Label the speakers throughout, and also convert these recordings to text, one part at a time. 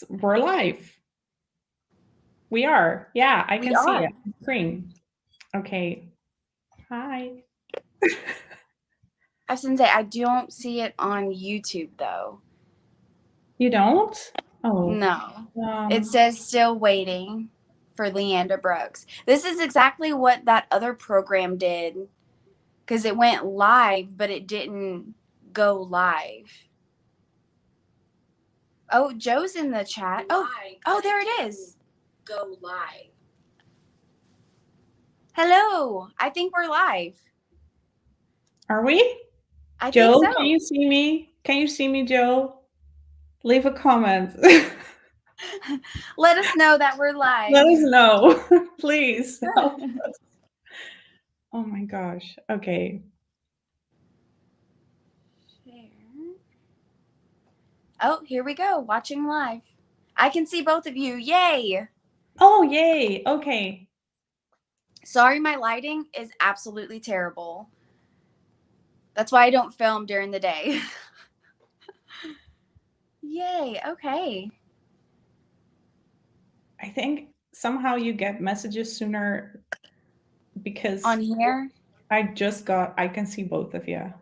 Speaker 1: we're live. We are. Yeah, I
Speaker 2: We
Speaker 1: can see
Speaker 2: are.
Speaker 1: it on screen. Okay. Hi.
Speaker 2: I was gonna say I don't see it on YouTube though.
Speaker 1: You don't? Oh.
Speaker 2: No. It
Speaker 1: Um,
Speaker 2: says still waiting for Leanda Brooks. This is exactly what that other program did because it went live, but it didn't go live. Oh, Joe's in the chat. Oh, there it is. Go live. Hello. I think we're live.
Speaker 1: are we?
Speaker 2: I
Speaker 1: Joe,
Speaker 2: think
Speaker 1: can
Speaker 2: so.
Speaker 1: you see me? Can you see me, Joe? Leave a comment.
Speaker 2: Let us know that we're live.
Speaker 1: Let us know. Please help us. Oh my gosh. Okay.
Speaker 2: Oh, here we go. Watching live. I can see both of you. Yay.
Speaker 1: Oh, yay. Okay.
Speaker 2: Sorry, my lighting is absolutely terrible. That's why I don't film during the day. Yay. Okay.
Speaker 1: I think somehow you get messages sooner because
Speaker 2: On here.
Speaker 1: I can see both of you.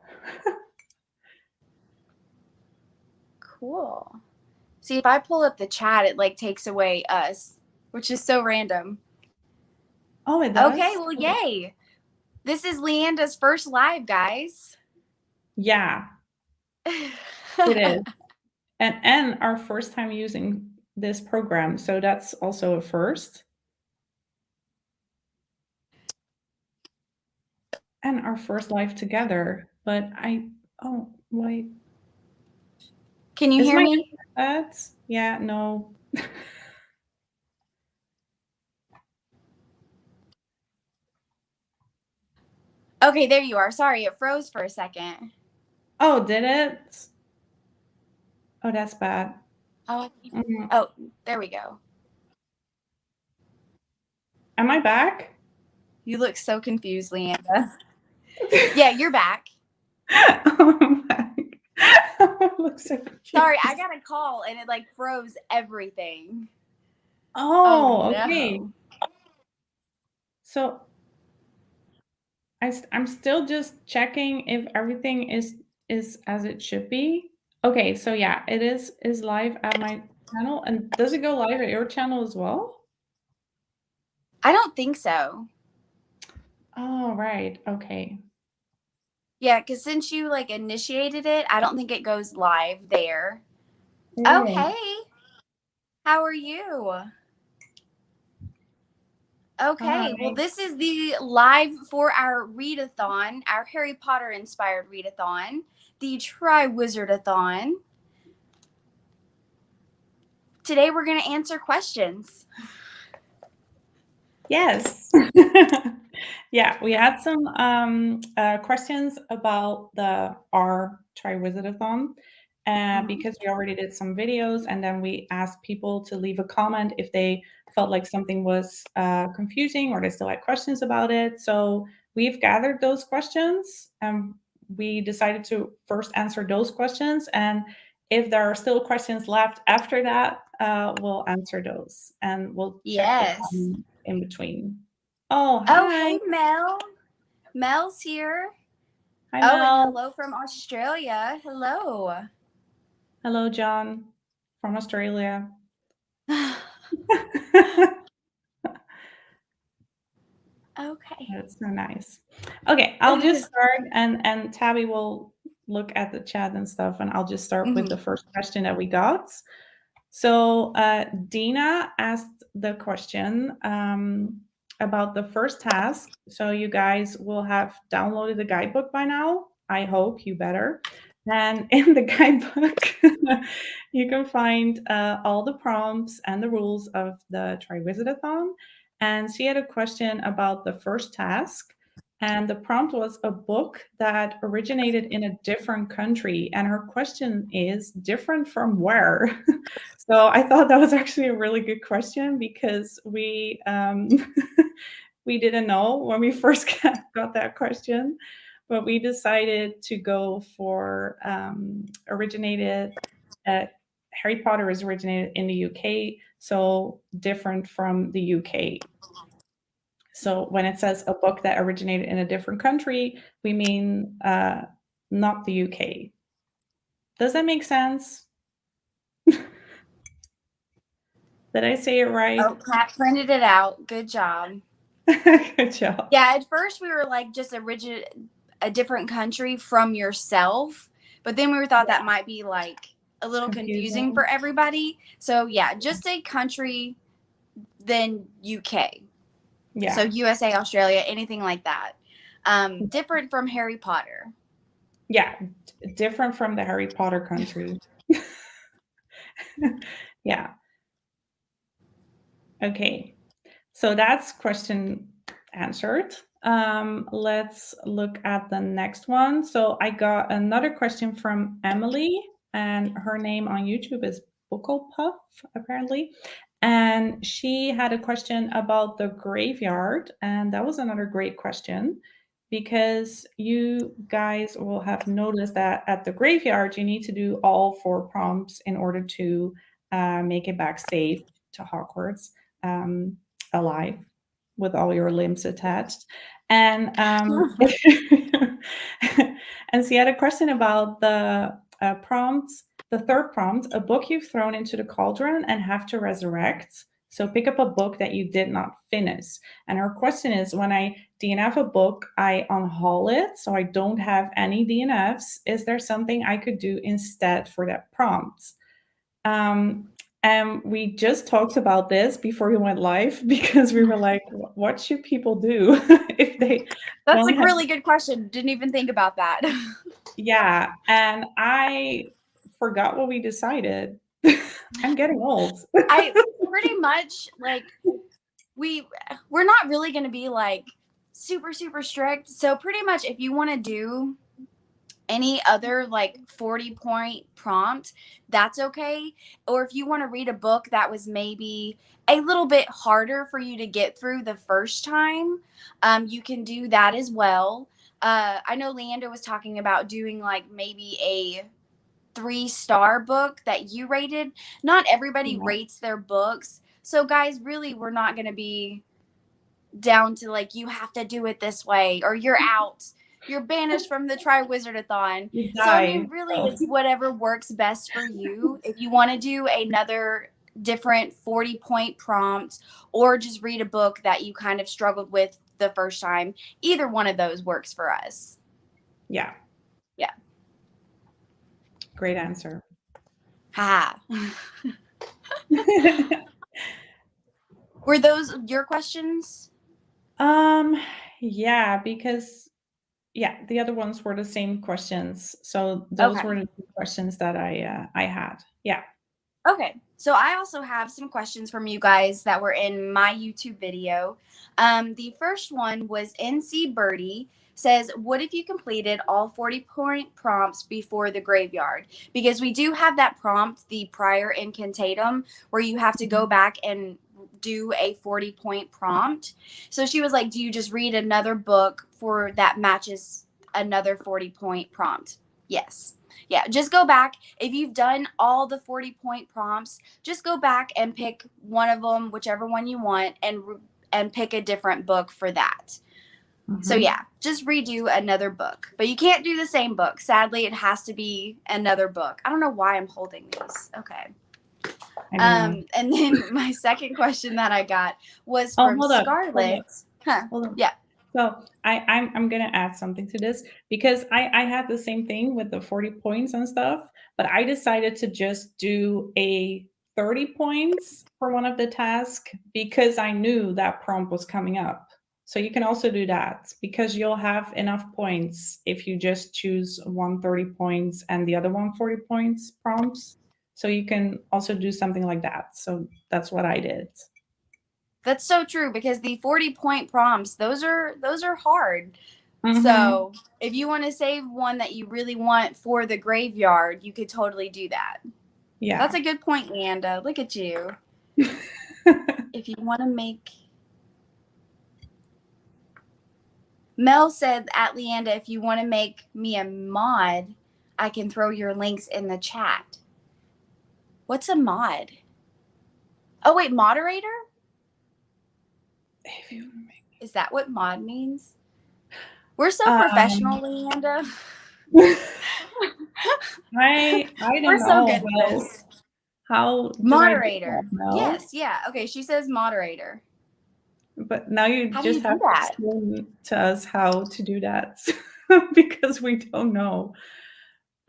Speaker 2: Cool. See, if I pull up the chat, it like takes away us, which is so random.
Speaker 1: Oh, it
Speaker 2: Okay,
Speaker 1: does?
Speaker 2: well, yay. This is Leanda's first live, guys.
Speaker 1: Yeah, it is. And our first time using this program, so that's also a first. And our first live together. But oh, wait.
Speaker 2: Can you
Speaker 1: Is
Speaker 2: hear
Speaker 1: my
Speaker 2: me?
Speaker 1: internet? Yeah, no.
Speaker 2: Okay, there you are. Sorry, it froze for a second.
Speaker 1: Oh, did it? Oh, that's bad.
Speaker 2: Oh, there we go.
Speaker 1: Am I back?
Speaker 2: You look so confused, Leanda. Yeah, you're back.
Speaker 1: Oh, I'm back. I look so confused.
Speaker 2: Sorry, I got a call and it like froze everything.
Speaker 1: Oh,
Speaker 2: no.
Speaker 1: okay. So I'm still just checking if everything is as it should be. Okay, so yeah, it is live at my channel. And does it go live at your channel as well?
Speaker 2: I don't think so.
Speaker 1: Oh, right. Okay.
Speaker 2: Yeah, because since you like initiated it, I don't think it goes live there. Oh,
Speaker 1: Oh,
Speaker 2: hey. How are you? Okay, well,
Speaker 1: hi.
Speaker 2: this is the live for our readathon, our Harry Potter inspired readathon, the Triwizard-a-Thon. Today we're going to answer questions.
Speaker 1: Yes. Yeah, we had some questions about our Triwizard-a-Thon because we already did some videos, and then we asked people to leave a comment if they felt like something was confusing or they still had questions about it. So we've gathered those questions, and we decided to first answer those questions. And if there are still questions left after that, we'll answer those, and we'll check the
Speaker 2: Yes.
Speaker 1: comment in between. Oh,
Speaker 2: Oh,
Speaker 1: hi.
Speaker 2: hey, Mel. Mel's here.
Speaker 1: Hi,
Speaker 2: Oh, and
Speaker 1: Mel.
Speaker 2: hello from Australia. Hello.
Speaker 1: Hello, John from Australia.
Speaker 2: Okay.
Speaker 1: That's so nice. Okay, I'll just start, and Tabby will look at the chat and stuff, and I'll just start with the first question that we got. So Dina asked the question about the first task. So you guys will have downloaded the guidebook by now. I hope you better. And in the guidebook, you can find all the prompts and the rules of the Triwizard-a-Thon. And she had a question about the first task. And the prompt was a book that originated in a different country. And her question is different from where? So I thought that was actually a really good question because we we didn't know when we first got that question, but we decided to go for originated Harry Potter is originated in the UK, so different from the UK. So when it says a book that originated in a different country, we mean not the UK. Does that make sense? Did I say it right?
Speaker 2: Oh, Pat printed it out. Good job.
Speaker 1: Good job.
Speaker 2: Yeah, at first we were like just a different country from yourself, but then we thought that might be like a little confusing for everybody. So yeah, just say country, then UK.
Speaker 1: Yeah.
Speaker 2: So USA, Australia, anything like that. Different from Harry Potter.
Speaker 1: Yeah, different from the Harry Potter country. Yeah. Okay. So that's question answered. Let's look at the next one. So I got another question from Emily, and her name on YouTube is Bucklepuff, apparently. And she had a question about the graveyard. And that was another great question because you guys will have noticed that at the graveyard, you need to do all 4 prompts in order to make it back safe to Hogwarts. Alive with all your limbs attached. And and she had a question about the prompts. The third prompt, a book you've thrown into the cauldron and have to resurrect. So pick up a book that you did not finish. And her question is, when I DNF a book, I unhaul it, so I don't have any DNFs. Is there something I could do instead for that prompt? And we just talked about this before we went live because we were like, what should people do if they
Speaker 2: That's a really good question. Didn't even think about that.
Speaker 1: Yeah, and I forgot what we decided. I'm getting old.
Speaker 2: I pretty much like we're not really going to be like super strict. So pretty much if you want to do any other like 40-point prompt, that's okay. Or if you want to read a book that was maybe a little bit harder for you to get through the first time, you can do that as well. I know Leander was talking about doing like maybe a 3-star book that you rated. Not everybody rates their books. So guys, really, we're not going to be down to like, you have to do it this way or you're out. You're banished from the Triwizard-a-Thon. So, I mean, really, it's whatever works best for you. If you want to do another different 40-point prompt or just read a book that you kind of struggled with the first time, either one of those works for us.
Speaker 1: Yeah.
Speaker 2: Yeah.
Speaker 1: Great answer.
Speaker 2: Ha. Were those your questions?
Speaker 1: Yeah, because the other ones were the same questions. So those were the questions that I had. Yeah.
Speaker 2: Okay. So I also have some questions from you guys that were in my YouTube video. The first one was NC Birdie says, what if you completed all 40-point prompts before the graveyard? Because we do have that prompt, the prior incantatum, where you have to go back and do a 40-point prompt. So she was like, do you just read another book for that matches another 40-point prompt? Yes. Yeah, just go back. If you've done all the 40-point prompts, just go back and pick one of them, whichever one you want, and pick a different book for that. Mm-hmm. So yeah, just redo another book. But you can't do the same book. Sadly, it has to be another book. I don't know why I'm holding these. Okay. And then my second question that I got was from Scarlett.
Speaker 1: Hold on. Yeah. So I'm gonna add something to this because I had the same thing with the 40 points and stuff, but I decided to just do a 30 points for one of the tasks because I knew that prompt was coming up. So you can also do that because you'll have enough points if you just choose one 30 points and the other one 40 points prompts. So you can also do something like that. So that's what I did.
Speaker 2: That's so true because the 40-point prompts, those are hard. Mm-hmm. So if you want to save one that you really want for the graveyard, you could totally do that. Yeah. That's a good point, Leanda. Look at you. If you want to make... Mel said at Leanda, if you want to make me a mod, I can throw your links in the chat. What's a mod? Oh, wait, moderator? Is that what mod means? We're so professional, Leanda.
Speaker 1: I don't
Speaker 2: We're so
Speaker 1: know
Speaker 2: good at this.
Speaker 1: how do
Speaker 2: Moderator.
Speaker 1: I do that now?
Speaker 2: Yes, yeah. Okay, she says moderator.
Speaker 1: But now you
Speaker 2: How do you
Speaker 1: just
Speaker 2: do
Speaker 1: have to
Speaker 2: that?
Speaker 1: explain to us how to do that because we don't know.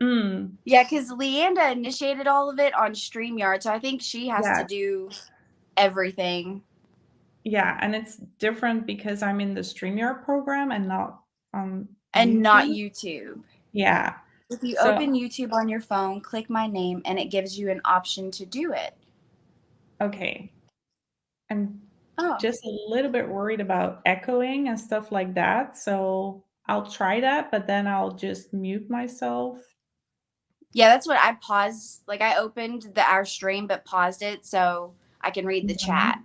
Speaker 1: Mm,
Speaker 2: Yeah, because Leanda initiated all of it on StreamYard, so I think she has to
Speaker 1: yeah,
Speaker 2: do everything.
Speaker 1: yeah, and it's different because I'm in the StreamYard program and not on
Speaker 2: And not
Speaker 1: YouTube.
Speaker 2: YouTube.
Speaker 1: Yeah.
Speaker 2: If you
Speaker 1: So,
Speaker 2: open YouTube on your phone, click my name, and it gives you an option to do it.
Speaker 1: okay. I'm
Speaker 2: Oh.
Speaker 1: just a little bit worried about echoing and stuff like that. So I'll try that, but then I'll just mute myself.
Speaker 2: Yeah, that's what I paused. Like, I opened our stream, but paused it so I can read the chat.
Speaker 1: Mhm.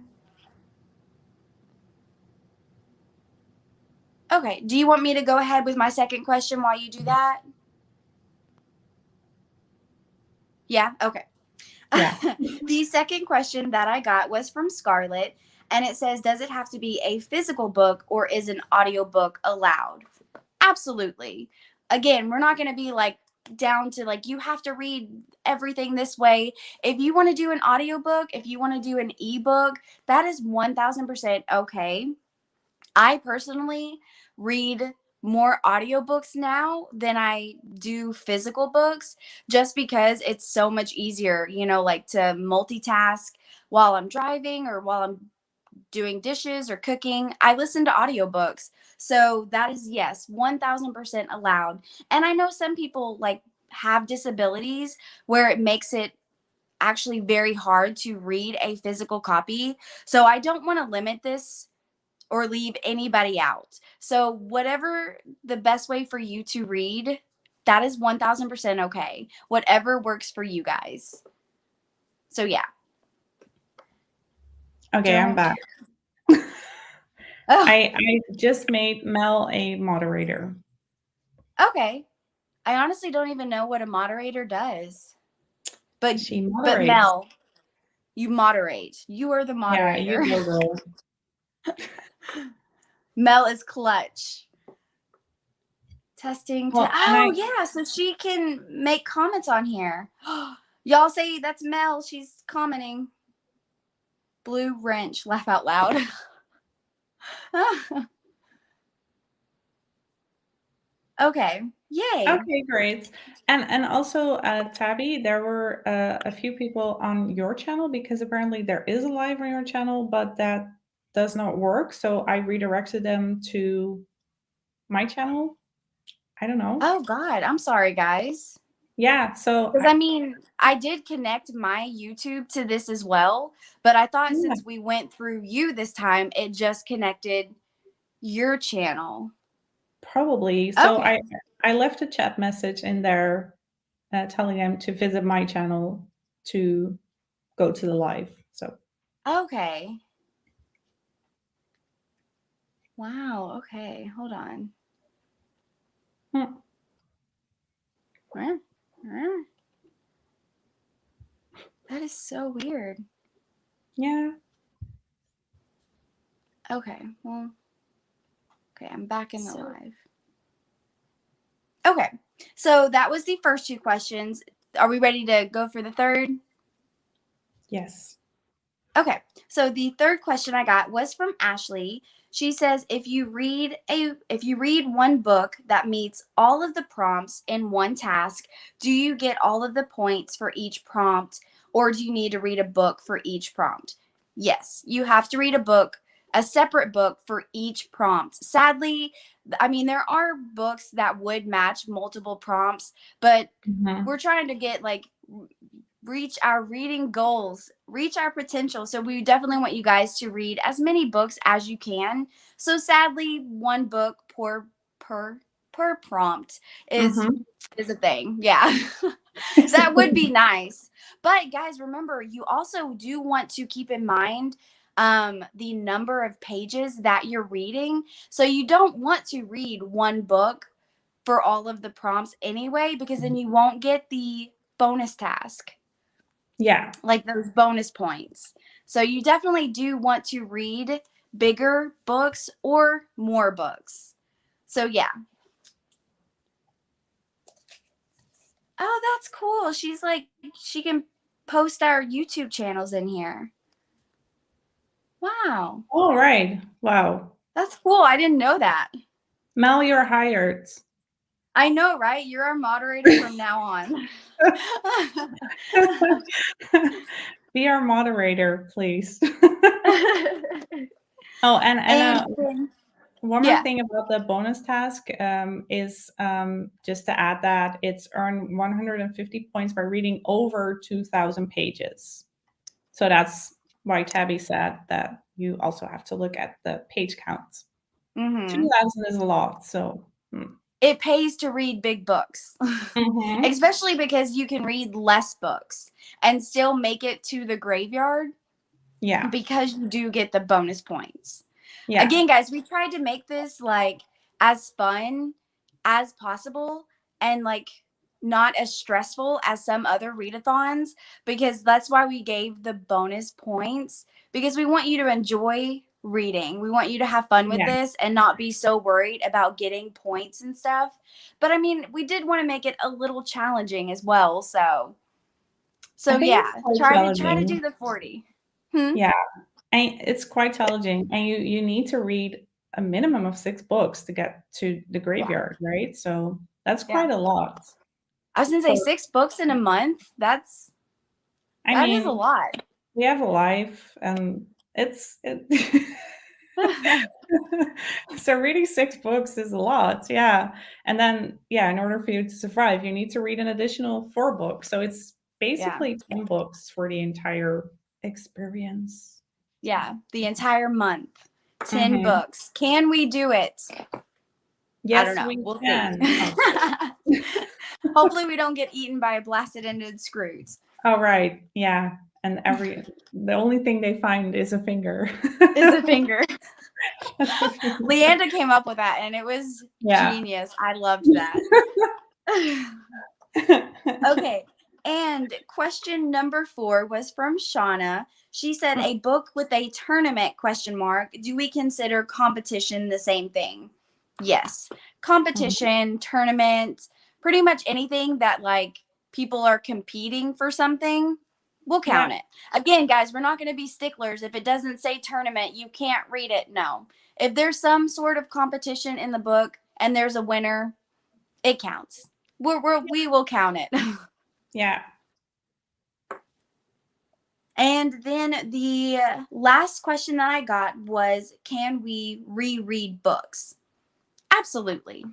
Speaker 2: Okay, do you want me to go ahead with my second question while you do that? Yeah, okay.
Speaker 1: Yeah.
Speaker 2: The second question that I got was from Scarlett, and it says, does it have to be a physical book or is an audiobook allowed? Absolutely. Again, we're not going to be like down to like you have to read everything this way. If you want to do an audiobook, if you want to do an ebook, that is 1000% okay. I personally read more audiobooks now than I do physical books just because it's so much easier, like to multitask while I'm driving or while I'm doing dishes or cooking. I listen to audiobooks. So that is, yes, 1000% allowed. And I know some people like have disabilities where it makes it actually very hard to read a physical copy. So I don't want to limit this or leave anybody out. So whatever the best way for you to read, that is 1000% okay. Whatever works for you guys. So yeah.
Speaker 1: Okay, I'm
Speaker 2: Don't.
Speaker 1: back.
Speaker 2: Oh,
Speaker 1: I just made Mel a moderator.
Speaker 2: okay. I honestly don't even know what a moderator does. But
Speaker 1: She
Speaker 2: but
Speaker 1: moderates.
Speaker 2: Mel, you moderate. You are the
Speaker 1: Yeah,
Speaker 2: moderator.
Speaker 1: you go, girl.
Speaker 2: Mel is clutch. Testing to
Speaker 1: Well, and
Speaker 2: oh yeah, so she can make comments on here. Y'all say that's Mel. She's commenting. Blue wrench. Laugh out loud. Okay. Yay.
Speaker 1: okay, great. And also, Tabby, there were a few people on your channel because apparently there is a live on your channel, but that does not work. So I redirected them to my channel. I don't know.
Speaker 2: Oh God. I'm sorry, guys.
Speaker 1: Yeah. So
Speaker 2: Because I mean, I did connect my YouTube to this as well, but I thought
Speaker 1: yeah,
Speaker 2: since we went through you this time, it just connected your channel.
Speaker 1: probably. So
Speaker 2: Okay.
Speaker 1: I left a chat message in there telling them to visit my channel to go to the live. So
Speaker 2: Okay. Wow. Okay. Hold on.
Speaker 1: hmm,
Speaker 2: That is so weird.
Speaker 1: yeah.
Speaker 2: Okay. Well, okay. I'm back in the live. Okay. So that was the first two questions. Are we ready to go for the third?
Speaker 1: Yes.
Speaker 2: Okay. So the third question I got was from Ashley. She says if you read one book that meets all of the prompts in one task, do you get all of the points for each prompt or do you need to read a book for each prompt? Yes, you have to read a separate book for each prompt. Sadly, I mean there are books that would match multiple prompts, but
Speaker 1: Mhm.
Speaker 2: we're trying to get like reach our reading goals, reach our potential. So we definitely want you guys to read as many books as you can. So sadly, one book per prompt is
Speaker 1: Mhm.
Speaker 2: is a thing. Yeah. That would be nice. But guys, remember, you also do want to keep in mind the number of pages that you're reading. So you don't want to read one book for all of the prompts anyway, because then you won't get the bonus task.
Speaker 1: Yeah.
Speaker 2: like those bonus points. So you definitely do want to read bigger books or more books. So yeah. Oh, that's cool. She's like, she can post our YouTube channels in here. Wow.
Speaker 1: All right. Wow.
Speaker 2: That's cool. I didn't know that.
Speaker 1: Mel, you're hired.
Speaker 2: I know, right? You're our moderator from now on.
Speaker 1: Be our moderator, please. Oh, and one more
Speaker 2: yeah.
Speaker 1: thing about the bonus task is just to add that it's earned 150 points by reading over 2,000 pages. So that's why Tabby said that you also have to look at the page counts. 2,000 is a lot, so.
Speaker 2: It pays to read big books,
Speaker 1: Mm-hmm.
Speaker 2: especially because you can read less books and still make it to the graveyard.
Speaker 1: Yeah.
Speaker 2: Because you do get the bonus points.
Speaker 1: Yeah.
Speaker 2: Again, guys, we tried to make this like as fun as possible and like not as stressful as some other readathons, because that's why we gave the bonus points, because we want you to enjoy reading. We want you to have fun with this and not be so worried about getting points and stuff. But I mean, we did want to make it a little challenging as well. So yeah, try to do the 40.
Speaker 1: Yeah, and it's quite challenging, and you need to read a minimum of 6 books to get to the graveyard, right? So that's quite a lot.
Speaker 2: I was gonna say 6 books in a month. That is a lot.
Speaker 1: We have a life, and so reading 6 books is a lot, yeah. And then, yeah, in order for you to survive, you need to read an additional 4 books. So it's basically 10 books for the entire experience.
Speaker 2: Yeah, the entire month. 10 books. Can we do it?
Speaker 1: Yes,
Speaker 2: I don't know.
Speaker 1: we'll
Speaker 2: can. See. Hopefully we don't get eaten by blasted-ended screws.
Speaker 1: Oh, right. Yeah. And the only thing they find is a finger.
Speaker 2: Is a finger. Leanda came up with that, and it was genius. I loved that. Okay. And question number 4 was from Shauna. She said, a book with a tournament ? Do we consider competition the same thing? Yes. Competition, tournament, pretty much anything that like people are competing for something, we'll count it. Again, guys, we're not going to be sticklers. If it doesn't say tournament, you can't read it. No. If there's some sort of competition in the book and there's a winner, it counts. We will count it.
Speaker 1: Yeah.
Speaker 2: And then the last question that I got was, can we reread books? Absolutely.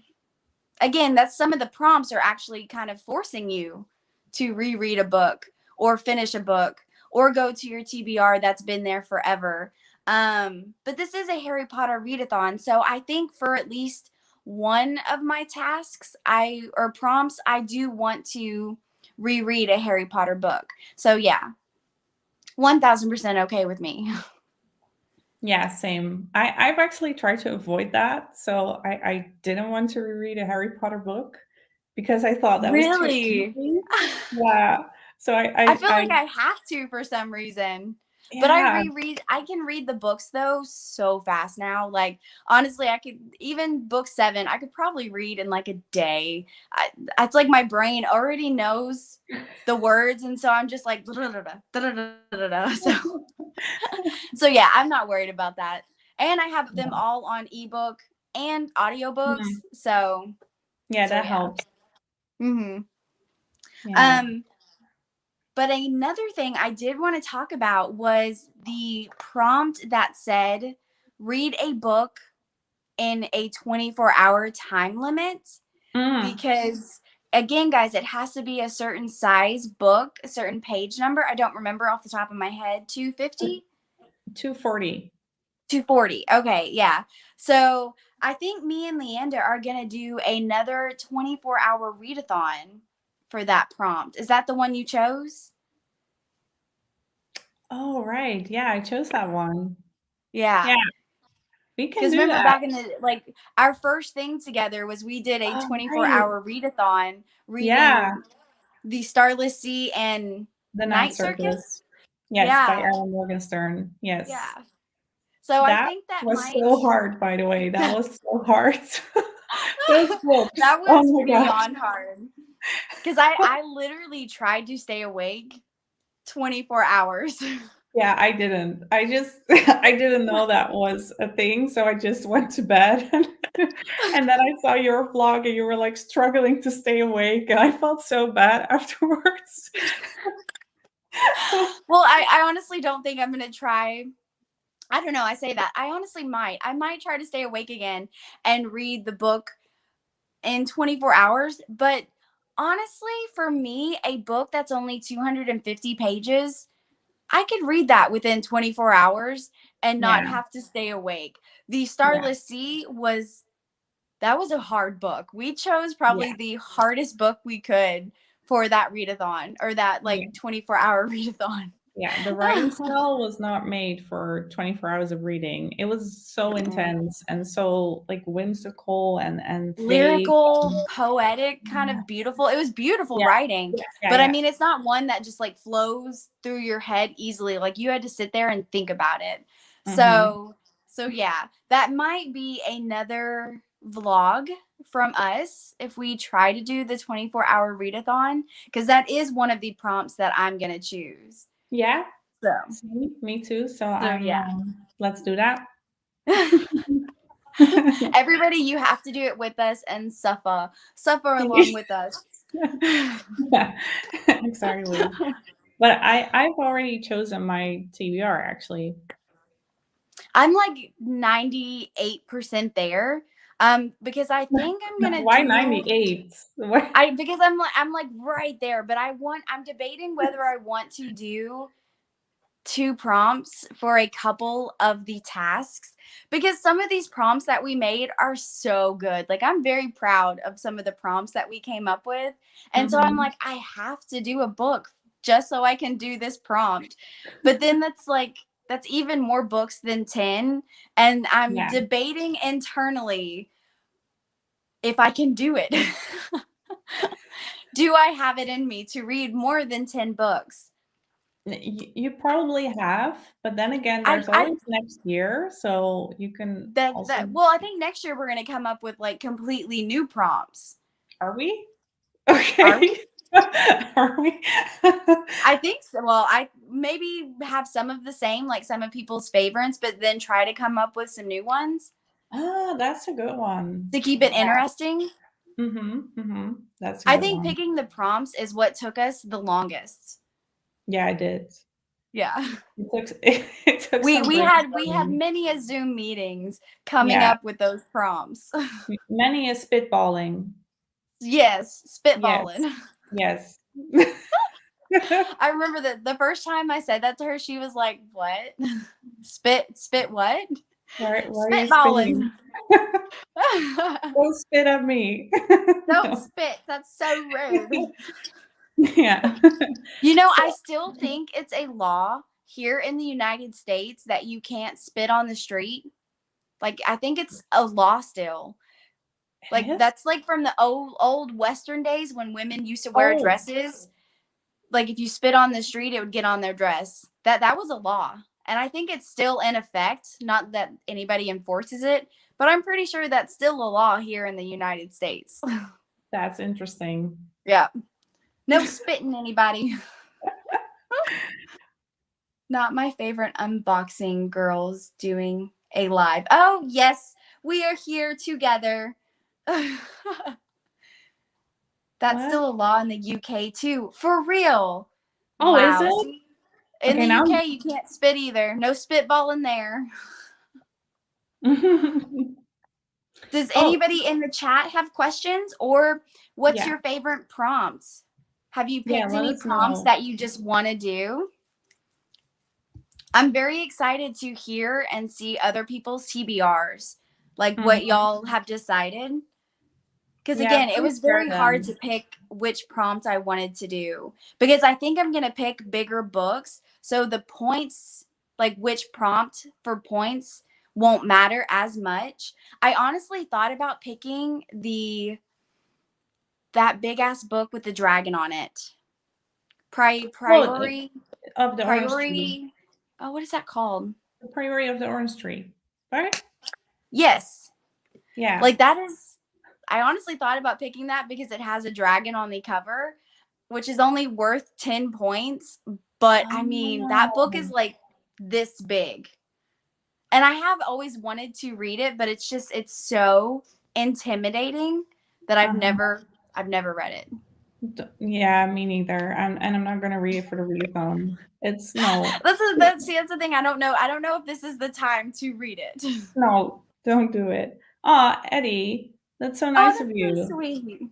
Speaker 2: Again, that's some of the prompts are actually kind of forcing you to reread a book or finish a book or go to your TBR that's been there forever. But this is a Harry Potter readathon. So I think for at least one of my tasks or prompts, I do want to reread a Harry Potter book. So yeah, 1000% okay with me.
Speaker 1: Yeah, same. I've actually tried to avoid that. So I didn't want to reread a Harry Potter book because I thought that was too easy. Yeah. So
Speaker 2: I feel like I have to for some reason. Yeah. But I can read the books though so fast now. Like honestly, I could even book 7, I could probably read in like a day. It's like my brain already knows the words, and so I'm just like so yeah, I'm not worried about that. And I have them all on ebook and audiobooks. So
Speaker 1: yeah, that helps.
Speaker 2: Yeah. But another thing I did want to talk about was the prompt that said, read a book in a 24-hour time limit. Because, again, guys, it has to be a certain size book, a certain page number. I don't remember off the top of my head. 250?
Speaker 1: 240.
Speaker 2: 240. Okay, yeah. So I think me and Leanda are going to do another 24-hour readathon for that prompt. Is that the one you chose?
Speaker 1: Oh, right. Yeah, I chose that one.
Speaker 2: Yeah.
Speaker 1: Yeah. We can do that.
Speaker 2: Because remember back in the, our first thing together was we did a 24-hour readathon reading The Starless Sea and
Speaker 1: The Night
Speaker 2: Night Circus.
Speaker 1: Circus. Yes, by
Speaker 2: Yeah,
Speaker 1: Ellen Morgenstern. Yes.
Speaker 2: yeah. So I
Speaker 1: That
Speaker 2: think that
Speaker 1: was
Speaker 2: might
Speaker 1: so hard, by the way. That was so hard. Those books.
Speaker 2: that
Speaker 1: Oh
Speaker 2: was
Speaker 1: my gosh.
Speaker 2: beyond hard because I literally tried to stay awake 24 hours.
Speaker 1: Yeah, I didn't. I just I didn't know that was a thing, so I just went to bed and then I saw your vlog and you were like struggling to stay awake and I felt so bad afterwards.
Speaker 2: Well, I honestly don't think I'm gonna try. I don't know. I say that. I honestly might. I might try to stay awake again and read the book in 24 hours. But honestly, for me, a book that's only 250 pages, I could read that within 24 hours and not
Speaker 1: Yeah,
Speaker 2: have to stay awake. The
Speaker 1: yeah,
Speaker 2: Starless Sea was that was a hard book. We chose
Speaker 1: yeah,
Speaker 2: probably the hardest book we could for that readathon or that
Speaker 1: yeah.
Speaker 2: like 24-hour readathon.
Speaker 1: Yeah, the writing style was not made for 24 hours of reading. It was so
Speaker 2: Mm-mm.
Speaker 1: intense and so like whimsical and vague.
Speaker 2: Lyrical,
Speaker 1: And,
Speaker 2: poetic, kind of beautiful. It was beautiful
Speaker 1: yeah,
Speaker 2: writing.
Speaker 1: yeah, yeah,
Speaker 2: But I
Speaker 1: yeah.
Speaker 2: mean, it's not one that just like flows through your head easily. Like you had to sit there and think about it.
Speaker 1: Mhm.
Speaker 2: So yeah, that might be another vlog from us if we try to do the 24-hour readathon because that is one of the prompts that I'm going to choose.
Speaker 1: Yeah,
Speaker 2: So,
Speaker 1: see, me too. So
Speaker 2: so
Speaker 1: I'm
Speaker 2: yeah.
Speaker 1: let's do that.
Speaker 2: Everybody, you have to do it with us and suffer along with us.
Speaker 1: Exactly. But I've already chosen my TBR actually.
Speaker 2: I'm like 98% there. Because I think I'm gonna
Speaker 1: Why
Speaker 2: do
Speaker 1: 98? What?
Speaker 2: because I'm like right there, but I'm debating whether I want to do two prompts for a couple of the tasks because some of these prompts that we made are so good. Like I'm very proud of some of the prompts that we came up with. And so I'm
Speaker 1: Mhm.
Speaker 2: like, I have to do a book just so I can do this prompt. But then that's even more books than 10. And I'm
Speaker 1: Yeah.
Speaker 2: debating internally if I can do it. Do I have it in me to read more than 10 books?
Speaker 1: You probably have, but then again, there's
Speaker 2: I
Speaker 1: always next year, so you can
Speaker 2: that
Speaker 1: also.
Speaker 2: well, I think next year we're gonna come up with like completely new prompts.
Speaker 1: Are we?
Speaker 2: Are we?
Speaker 1: Okay. Are we?
Speaker 2: I think so. Well, I maybe have some of the same, like some of people's favorites, but then try to come up with some new ones
Speaker 1: Ah, that's a good one.
Speaker 2: to keep it interesting.
Speaker 1: Mhm, mhm. That's a
Speaker 2: I
Speaker 1: good
Speaker 2: think
Speaker 1: one.
Speaker 2: picking the prompts is what took us the longest.
Speaker 1: Yeah, I did.
Speaker 2: Yeah.
Speaker 1: It took it took
Speaker 2: We
Speaker 1: some
Speaker 2: we had we had
Speaker 1: brainstorming.
Speaker 2: many a Zoom meetings coming
Speaker 1: Yeah,
Speaker 2: up with those prompts.
Speaker 1: many is spitballing.
Speaker 2: Yes,
Speaker 1: Yes.
Speaker 2: spitballing.
Speaker 1: Yes.
Speaker 2: I remember that the first time I said that to her, she was like, "What? Spit what?
Speaker 1: Why are you
Speaker 2: Spitballing."
Speaker 1: spitting? Don't spit at me.
Speaker 2: Don't
Speaker 1: No.
Speaker 2: spit. That's so rude.
Speaker 1: Yeah.
Speaker 2: You know,
Speaker 1: So
Speaker 2: I still think it's a law here in the United States that you can't spit on the street. Like, I think it's a law still.
Speaker 1: it
Speaker 2: Like,
Speaker 1: is?
Speaker 2: that's like from the old Western days when women used to wear
Speaker 1: Oh,
Speaker 2: dresses. Like, if you spit on the street, it would get on their dress. That was a law. And I think it's still in effect. Not that anybody enforces it, but I'm pretty sure that's still a law here in the United States.
Speaker 1: that's interesting.
Speaker 2: Yeah. No spitting anybody. Not my favorite unboxing girls doing a live. Oh, yes, we are here together. That's
Speaker 1: What?
Speaker 2: still a law in the UK too. For real.
Speaker 1: Oh, is
Speaker 2: Wow.
Speaker 1: it?
Speaker 2: See, in
Speaker 1: Okay,
Speaker 2: the
Speaker 1: now
Speaker 2: UK, you can't spit either. No spitball in there. Does
Speaker 1: Oh,
Speaker 2: anybody in the chat have questions or what's
Speaker 1: yeah.
Speaker 2: your favorite prompts? Have you
Speaker 1: Yeah,
Speaker 2: picked
Speaker 1: let
Speaker 2: any
Speaker 1: us
Speaker 2: prompts
Speaker 1: know.
Speaker 2: that you just want to do? I'm very excited to hear and see other people's TBRs, like what
Speaker 1: Mhm.
Speaker 2: y'all have decided. Because
Speaker 1: Yeah,
Speaker 2: again, it
Speaker 1: please
Speaker 2: was
Speaker 1: share
Speaker 2: very hard to
Speaker 1: them.
Speaker 2: pick which prompt I wanted to do because I think I'm going to pick bigger books. So the points, like which prompt for points, won't matter as much. I honestly thought about picking that big ass book with the dragon on it. priority.
Speaker 1: Of the orange tree.
Speaker 2: Priority. Oh, what is that called?
Speaker 1: The priority of the orange tree, right?
Speaker 2: Yes.
Speaker 1: Yeah.
Speaker 2: Like that is, I honestly thought about picking that because it has a dragon on the cover, which is only worth 10 points. But I mean, that book is like this big. And I have always wanted to read it, but it's so intimidating that I've never read it.
Speaker 1: Yeah, me neither. And I'm not gonna read it for the readathon. It's no.
Speaker 2: That's the thing. I don't know if this is the time to read it.
Speaker 1: No, don't do it. Eddie, that's so
Speaker 2: Oh,
Speaker 1: nice
Speaker 2: that's
Speaker 1: of
Speaker 2: so
Speaker 1: you.
Speaker 2: sweet.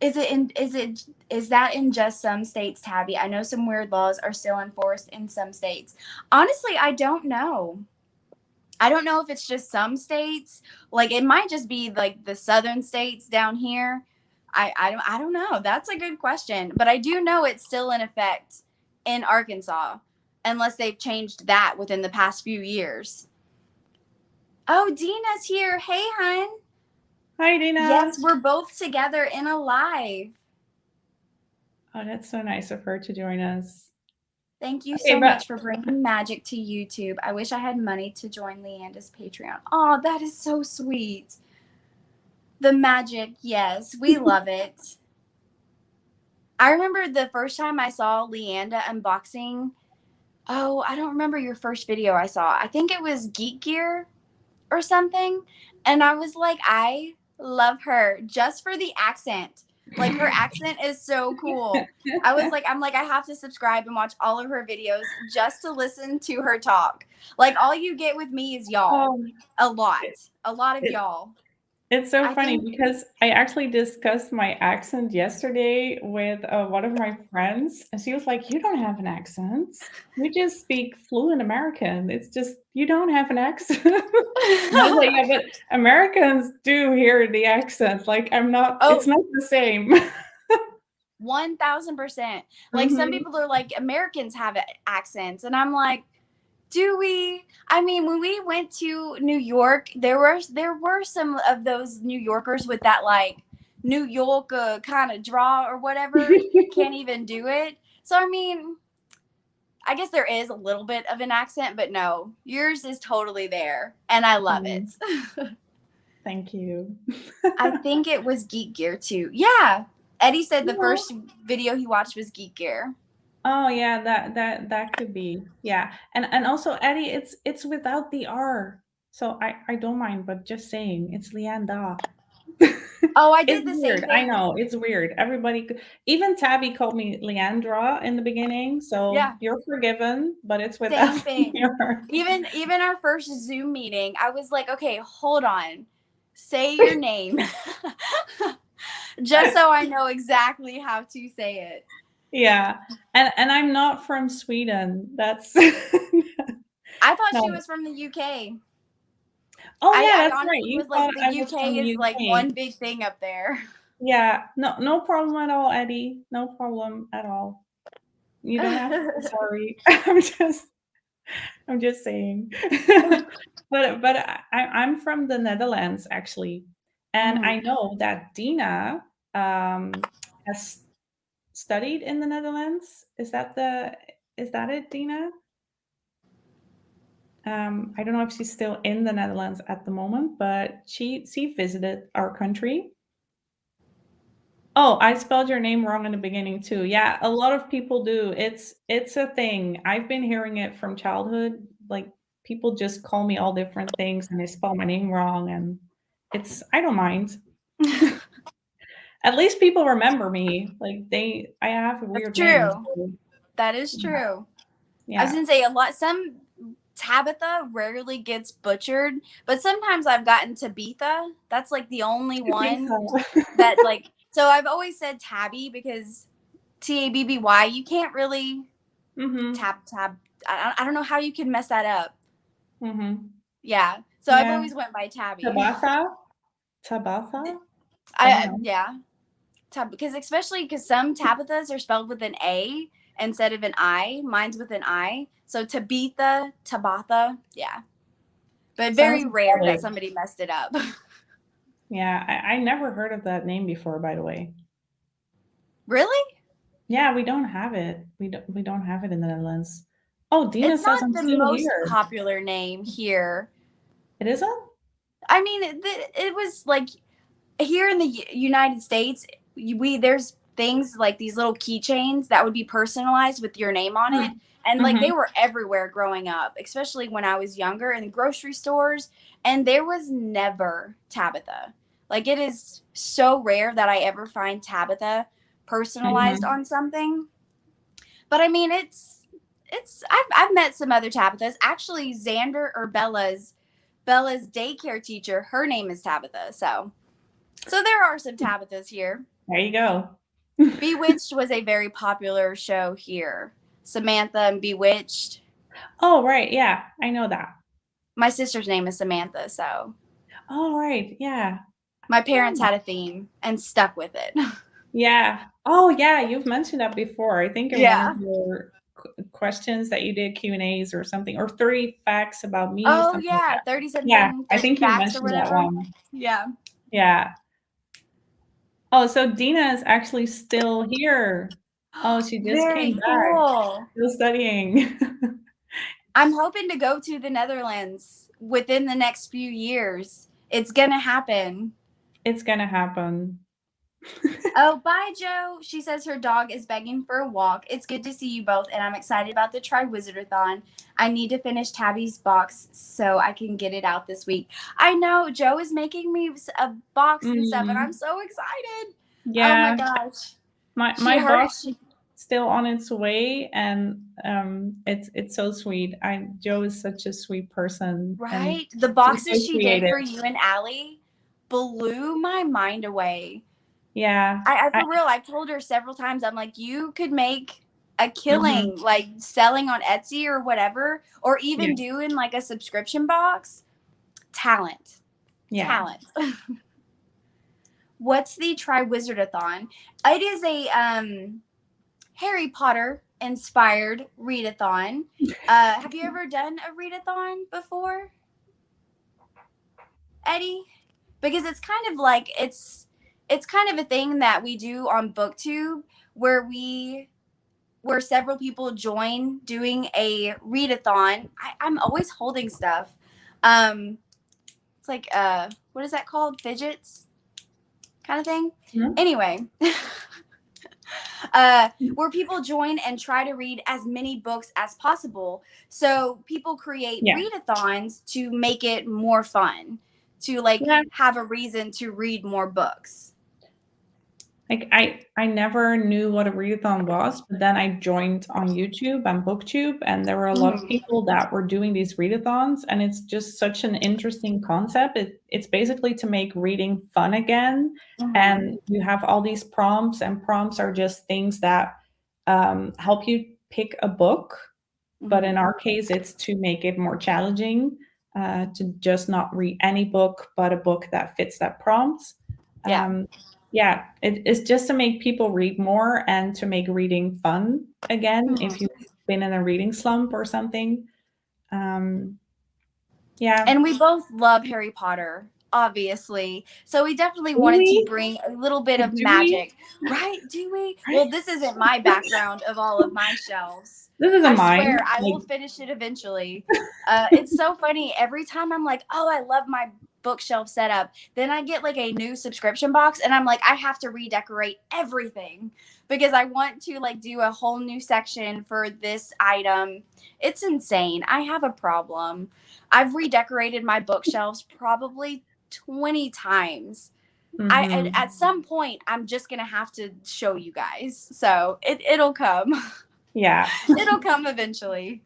Speaker 2: Is that in just some states, Tabby? I know some weird laws are still enforced in some states. Honestly, I don't know. I don't know if it's just some states. Like it might just be like the southern states down here. I don't know. That's a good question. But I do know it's still in effect in Arkansas, unless they've changed that within the past few years. Oh, Dina's here. Hey, hun.
Speaker 1: Hi, Dina.
Speaker 2: Yes, we're both together in a live.
Speaker 1: Oh, that's so nice of her to join us.
Speaker 2: Thank you so much for bringing magic to YouTube. I wish I had money to join Leanda's Patreon. Oh, that is so sweet. The magic, yes, we love it. I remember the first time I saw Leanda unboxing. Oh, I don't remember your first video I saw. I think it was Geek Gear or something. And I was like, I love her just for the accent. Like her accent is so cool. I'm like, I have to subscribe and watch all of her videos just to listen to her talk. Like all you get with me is y'all. A lot of y'all.
Speaker 1: It's so funny because I actually discussed my accent yesterday with one of my friends, and she was like, "You don't have an accent. You just speak fluent American. It's just you don't have an accent." And I was like, "Yeah, but Americans do hear the accent. Like I'm not. It's not the same."
Speaker 2: 1000%. Like some people are like Americans have accents, and I'm like, do we? I mean, when we went to New York, there were some of those New Yorkers with that like New York kind of draw or whatever. Can't even do it. So I mean, I guess there is a little bit of an accent, but no, yours is totally there, and I love it.
Speaker 1: Thank you.
Speaker 2: I think it was Geek Gear too. Yeah, Eddie said the first video he watched was Geek Gear.
Speaker 1: Oh yeah, that could be. Yeah. And also Eddie, it's without the R. So I don't mind, but just saying, it's Leanda.
Speaker 2: Oh, I did the same thing.
Speaker 1: I know, it's weird. Everybody even Tabby called me Leandra in the beginning, so you're forgiven, but it's without
Speaker 2: same thing.
Speaker 1: the R.
Speaker 2: Even our first Zoom meeting, I was like, okay, hold on. Say your name. Just so I know exactly how to say it.
Speaker 1: Yeah. And I'm not from Sweden. That's
Speaker 2: I thought she was from the UK.
Speaker 1: Oh yeah,
Speaker 2: I
Speaker 1: that's right.
Speaker 2: honestly was like, the UK is like one big thing up there.
Speaker 1: Yeah, no problem at all, Eddie. No problem at all. You don't have to be sorry. I'm just saying. But I'm from the Netherlands actually, and I know that Dina has studied in the Netherlands. Is that it, Dina? I don't know if she's still in the Netherlands at the moment, but she visited our country. Oh, I spelled your name wrong in the beginning too. Yeah, a lot of people do. It's a thing. I've been hearing it from childhood. Like people just call me all different things and they spell my name wrong and I don't mind. At least people remember me. Like I have a weird name.
Speaker 2: So, that is true.
Speaker 1: Yeah.
Speaker 2: I was gonna say some Tabitha rarely gets butchered, but sometimes I've gotten Tabitha. That's like the only one that like. So I've always said Tabby because Tabby. You can't really tab. I don't know how you can mess that up. Yeah. So I've always went by Tabby.
Speaker 1: Tabitha?
Speaker 2: Because some Tabithas are spelled with an A instead of an I. Mine's with an I. So Tabitha, Tabatha, yeah. But very rare that somebody messed it up.
Speaker 1: Yeah, I never heard of that name before, by the way.
Speaker 2: Really?
Speaker 1: Yeah, we don't have it. We don't have it in the Netherlands. Oh, Dina
Speaker 2: It's
Speaker 1: says
Speaker 2: not
Speaker 1: I'm
Speaker 2: the
Speaker 1: still
Speaker 2: most
Speaker 1: here.
Speaker 2: popular name here.
Speaker 1: It isn't?
Speaker 2: I mean, it was like here in the United States, there's things like these little keychains that would be personalized with your name on it, and like
Speaker 1: Mm-hmm.
Speaker 2: they were everywhere growing up, especially when I was younger in grocery stores, and there was never Tabitha. Like it is so rare that I ever find Tabitha personalized
Speaker 1: Mm-hmm.
Speaker 2: on something. But I mean, I've met some other Tabithas. Actually, Xander or Bella's daycare teacher, her name is Tabitha. So there are some Tabithas here.
Speaker 1: There you go.
Speaker 2: Bewitched was a very popular show here. Samantha and Bewitched.
Speaker 1: Oh, right. Yeah, I know that.
Speaker 2: My sister's name is Samantha, so
Speaker 1: Oh, right. Yeah.
Speaker 2: my parents
Speaker 1: Oh,
Speaker 2: had a theme and stuck with it.
Speaker 1: yeah. Oh, yeah. You've mentioned that before. I think in one of
Speaker 2: Yeah.
Speaker 1: your questions that you did Q&As or something, or 30 facts about me,
Speaker 2: Oh
Speaker 1: something like
Speaker 2: yeah,
Speaker 1: that.
Speaker 2: 30
Speaker 1: Yeah,
Speaker 2: something,
Speaker 1: I
Speaker 2: 30
Speaker 1: think you
Speaker 2: facts or
Speaker 1: mentioned that
Speaker 2: whatever.
Speaker 1: one.
Speaker 2: Yeah.
Speaker 1: Yeah. Oh, so Dina is actually still here. Oh, she just came
Speaker 2: Very
Speaker 1: back.
Speaker 2: cool.
Speaker 1: Still studying.
Speaker 2: I'm hoping to go to the Netherlands within the next few years. It's gonna happen.
Speaker 1: It's gonna happen.
Speaker 2: Oh, bye, Joe. She says her dog is begging for a walk. It's good to see you both, and I'm excited about the Triwizard-a-Thon. I need to finish Tabby's box so I can get it out this week. I know Joe is making me a box and stuff, and I'm
Speaker 1: Mm,
Speaker 2: so excited. Oh my
Speaker 1: yeah,
Speaker 2: gosh.
Speaker 1: my box is still on its way, and it's so sweet. I Joe is such a sweet person, and
Speaker 2: Right? The
Speaker 1: she's so
Speaker 2: boxes she did
Speaker 1: creative.
Speaker 2: for you and Allie blew my mind away.
Speaker 1: Yeah,
Speaker 2: I
Speaker 1: I
Speaker 2: for real, I've told her several times, I'm like, you could make a
Speaker 1: mhm,
Speaker 2: killing like selling on Etsy or whatever, or even
Speaker 1: yeah,
Speaker 2: doing like a subscription box. Talent.
Speaker 1: yeah.
Speaker 2: Talent. What's the Triwizard-a-Thon? It is a Harry Potter inspired readathon. Have you ever done a readathon before, Eddie? Because it's kind of like it's kind of a thing that we do on BookTube where where several people join doing a readathon. I'm always holding stuff. It's like what is that called? Fidgets kind of thing.
Speaker 1: Mhm.
Speaker 2: Anyway, where people join and try to read as many books as possible. So people create
Speaker 1: Yeah.
Speaker 2: readathons to make it more fun, to like
Speaker 1: Yeah.
Speaker 2: have a reason to read more books.
Speaker 1: Like I never knew what a readathon was, but then I joined on YouTube and BookTube, and there were a lot of
Speaker 2: Mhm.
Speaker 1: people that were doing these readathons, and it's just such an interesting concept. It's basically to make reading fun again, and
Speaker 2: Mhm.
Speaker 1: you have all these prompts, and prompts are just things that help you pick a book. But in
Speaker 2: Mhm.
Speaker 1: our case, it's to make it more challenging, to just not read any book, but a book that fits that prompt.
Speaker 2: Yeah.
Speaker 1: Um, yeah, it's just to make people read more and to make reading fun again if you've
Speaker 2: Mhm.
Speaker 1: been in a reading slump or something. Um, yeah.
Speaker 2: And we both love Harry Potter, obviously. So we definitely
Speaker 1: Do
Speaker 2: wanted to
Speaker 1: we?
Speaker 2: bring a little bit of
Speaker 1: Do we?
Speaker 2: magic. Right? Do we?
Speaker 1: Right?
Speaker 2: Well, this isn't my background of all of my shelves.
Speaker 1: This isn't
Speaker 2: I swear
Speaker 1: mine.
Speaker 2: I will
Speaker 1: Like,
Speaker 2: finish it eventually. It's so funny. Every time I'm like, oh, I love my bookshelf setup. Then I get like a new subscription box and I'm like, I have to redecorate everything because I want to like do a whole new section for this item. It's insane. I have a problem. I've redecorated my bookshelves probably 20 times. At
Speaker 1: mhm.
Speaker 2: some point I'm just gonna have to show you guys. So it'll come.
Speaker 1: Yeah.
Speaker 2: It'll come eventually.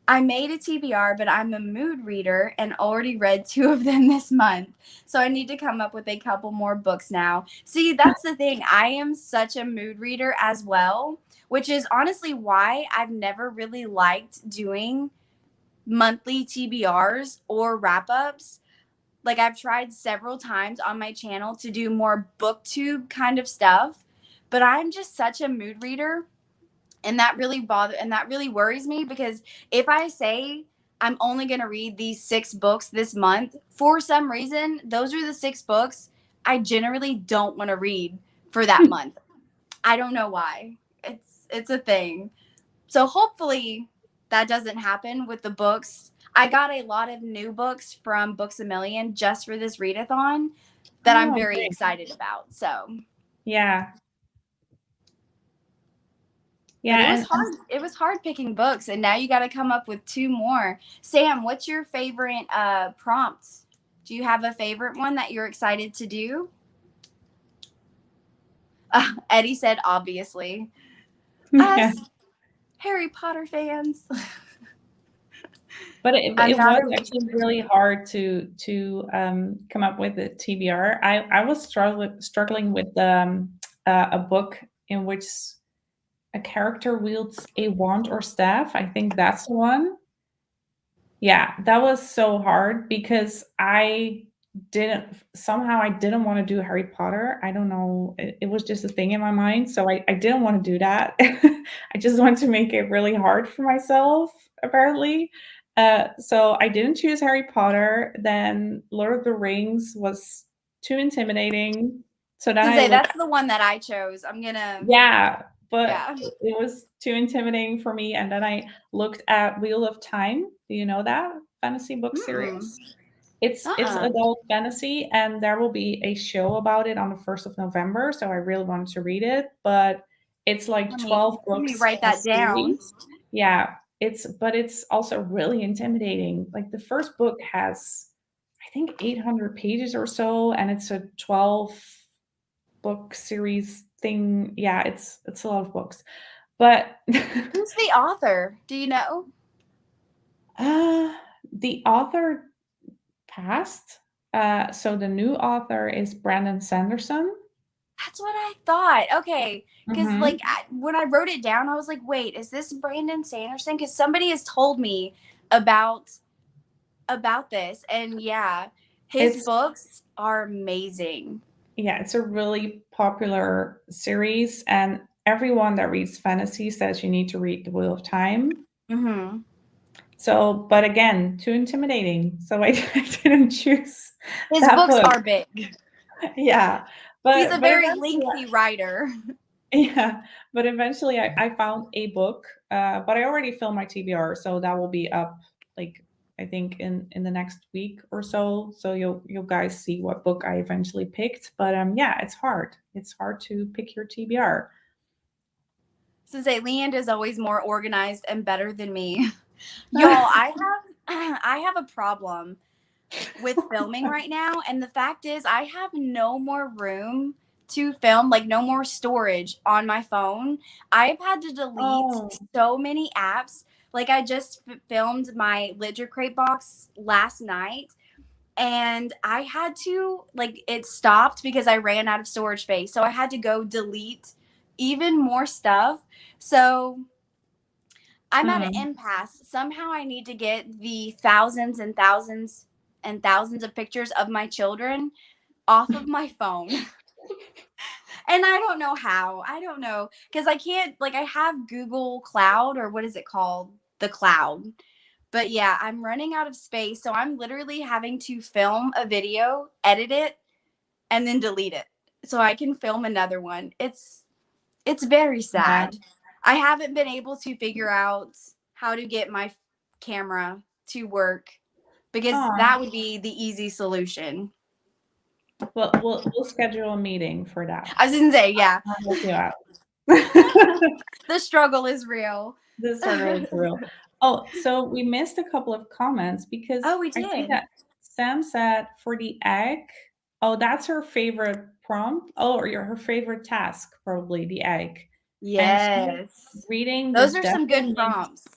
Speaker 2: I made a TBR, but I'm a mood reader and already read two of them this month. So I need to come up with a couple more books now. See, that's the thing. I am such a mood reader as well, which is honestly why I've never really liked doing monthly TBRs or wrap ups. Like I've tried several times on my channel to do more booktube kind of stuff, but I'm just such a mood reader and that really worries me because if I say I'm only going to read these 6 books this month, for some reason, those are the 6 books I generally don't want to read for that month. I don't know why. It's a thing. So hopefully that doesn't happen with the books. I got a lot of new books from Books a Million just for this readathon that I'm
Speaker 1: Oh,
Speaker 2: very
Speaker 1: great.
Speaker 2: excited about. So,
Speaker 1: Yeah.
Speaker 2: but it
Speaker 1: Yeah.
Speaker 2: was
Speaker 1: And
Speaker 2: hard. It was hard picking books, and now you got to come up with two more. Sam, what's your favorite prompt? Do you have a favorite one that you're excited to do? Eddie said, obviously.
Speaker 1: yeah.
Speaker 2: Us Harry Potter fans.
Speaker 1: But
Speaker 2: I'm
Speaker 1: it
Speaker 2: not
Speaker 1: was
Speaker 2: a
Speaker 1: actually
Speaker 2: reader.
Speaker 1: really hard to come up with a TBR. I was struggling with a book in which a character wields a wand or staff. I think that's the one. Yeah, that was so hard because I didn't want to do Harry Potter. I don't know. It was just a thing in my mind. So I didn't want to do that. I just want to make it really hard for myself, apparently. So I didn't choose Harry Potter. Then Lord of the Rings was too intimidating. So then
Speaker 2: To
Speaker 1: I
Speaker 2: say
Speaker 1: looked.
Speaker 2: that's the one that I chose. I'm gonna,
Speaker 1: Yeah, but
Speaker 2: yeah.
Speaker 1: it was too intimidating for me, and then I looked at Wheel of Time. Do you know that fantasy book
Speaker 2: Hmm.
Speaker 1: series? It's
Speaker 2: Uh-uh.
Speaker 1: adult fantasy, and there will be a show about it on the 1st of November, so I really wanted to read it, but it's like
Speaker 2: Let me
Speaker 1: 12
Speaker 2: let me
Speaker 1: books
Speaker 2: write
Speaker 1: in a
Speaker 2: that down.
Speaker 1: series. Yeah, it's also really intimidating. Like the first book has I think 800 pages or so, and it's a 12 book series thing. Yeah, it's a lot of books. But
Speaker 2: Who's the author? Do you know?
Speaker 1: uh the author passed. So the new author is Brandon Sanderson.
Speaker 2: That's what I thought. Okay, because
Speaker 1: Hmm.
Speaker 2: when I wrote it down, I was like, wait, is this Brandon Sanderson? Because somebody has told me about about this, and yeah, his
Speaker 1: It's
Speaker 2: books are amazing.
Speaker 1: yeah, it's a really popular series, and everyone that reads fantasy says you need to read The Wheel of Time.
Speaker 2: Hmm.
Speaker 1: So, but again, too intimidating. So I didn't choose
Speaker 2: His
Speaker 1: that
Speaker 2: books
Speaker 1: book.
Speaker 2: are big.
Speaker 1: Yeah,
Speaker 2: He's a
Speaker 1: but
Speaker 2: very
Speaker 1: eventually
Speaker 2: lengthy writer.
Speaker 1: yeah, but eventually I found a book, but I already filmed my TBR, so that will be up like I think in the next week or so. So you'll guys see what book I eventually picked. But yeah, it's hard. It's hard to pick your TBR.
Speaker 2: Since Leand is always more organized and better than me. Y'all, I have I have a problem with filming right now, and the fact is I have no more room to film, like no more storage on my phone. I've had to delete
Speaker 1: Oh,
Speaker 2: so many apps. Like I just filmed my Ledger Crate box last night, and I had to like it stopped because I ran out of storage space. So I had to go delete even more stuff. So I'm at an
Speaker 1: mm.
Speaker 2: impasse. Somehow I need to get the thousands and thousands and thousands of pictures of my children off of my phone. And I don't know how. I don't know. Because I can't, like, I have Google Cloud, or what is it called? The cloud. But yeah, I'm running out of space. So I'm literally having to film a video, edit it, and then delete it so I can film another one. It's very
Speaker 1: Yeah.
Speaker 2: sad. I haven't been able to figure out how to get my camera to work because
Speaker 1: Oh,
Speaker 2: that would be the easy solution.
Speaker 1: well, we'll schedule a meeting for that.
Speaker 2: I was gonna say, yeah,
Speaker 1: I'll help you out.
Speaker 2: the struggle is real.
Speaker 1: This struggle is real. Oh, so we missed a couple of comments because
Speaker 2: Oh, we
Speaker 1: I see
Speaker 2: did.
Speaker 1: that Sam said for the egg, oh, that's her favorite prompt. Oh, or her favorite task, probably the egg. And she's
Speaker 2: Yes.
Speaker 1: reading the
Speaker 2: Those are some
Speaker 1: devil
Speaker 2: good
Speaker 1: makes,
Speaker 2: prompts.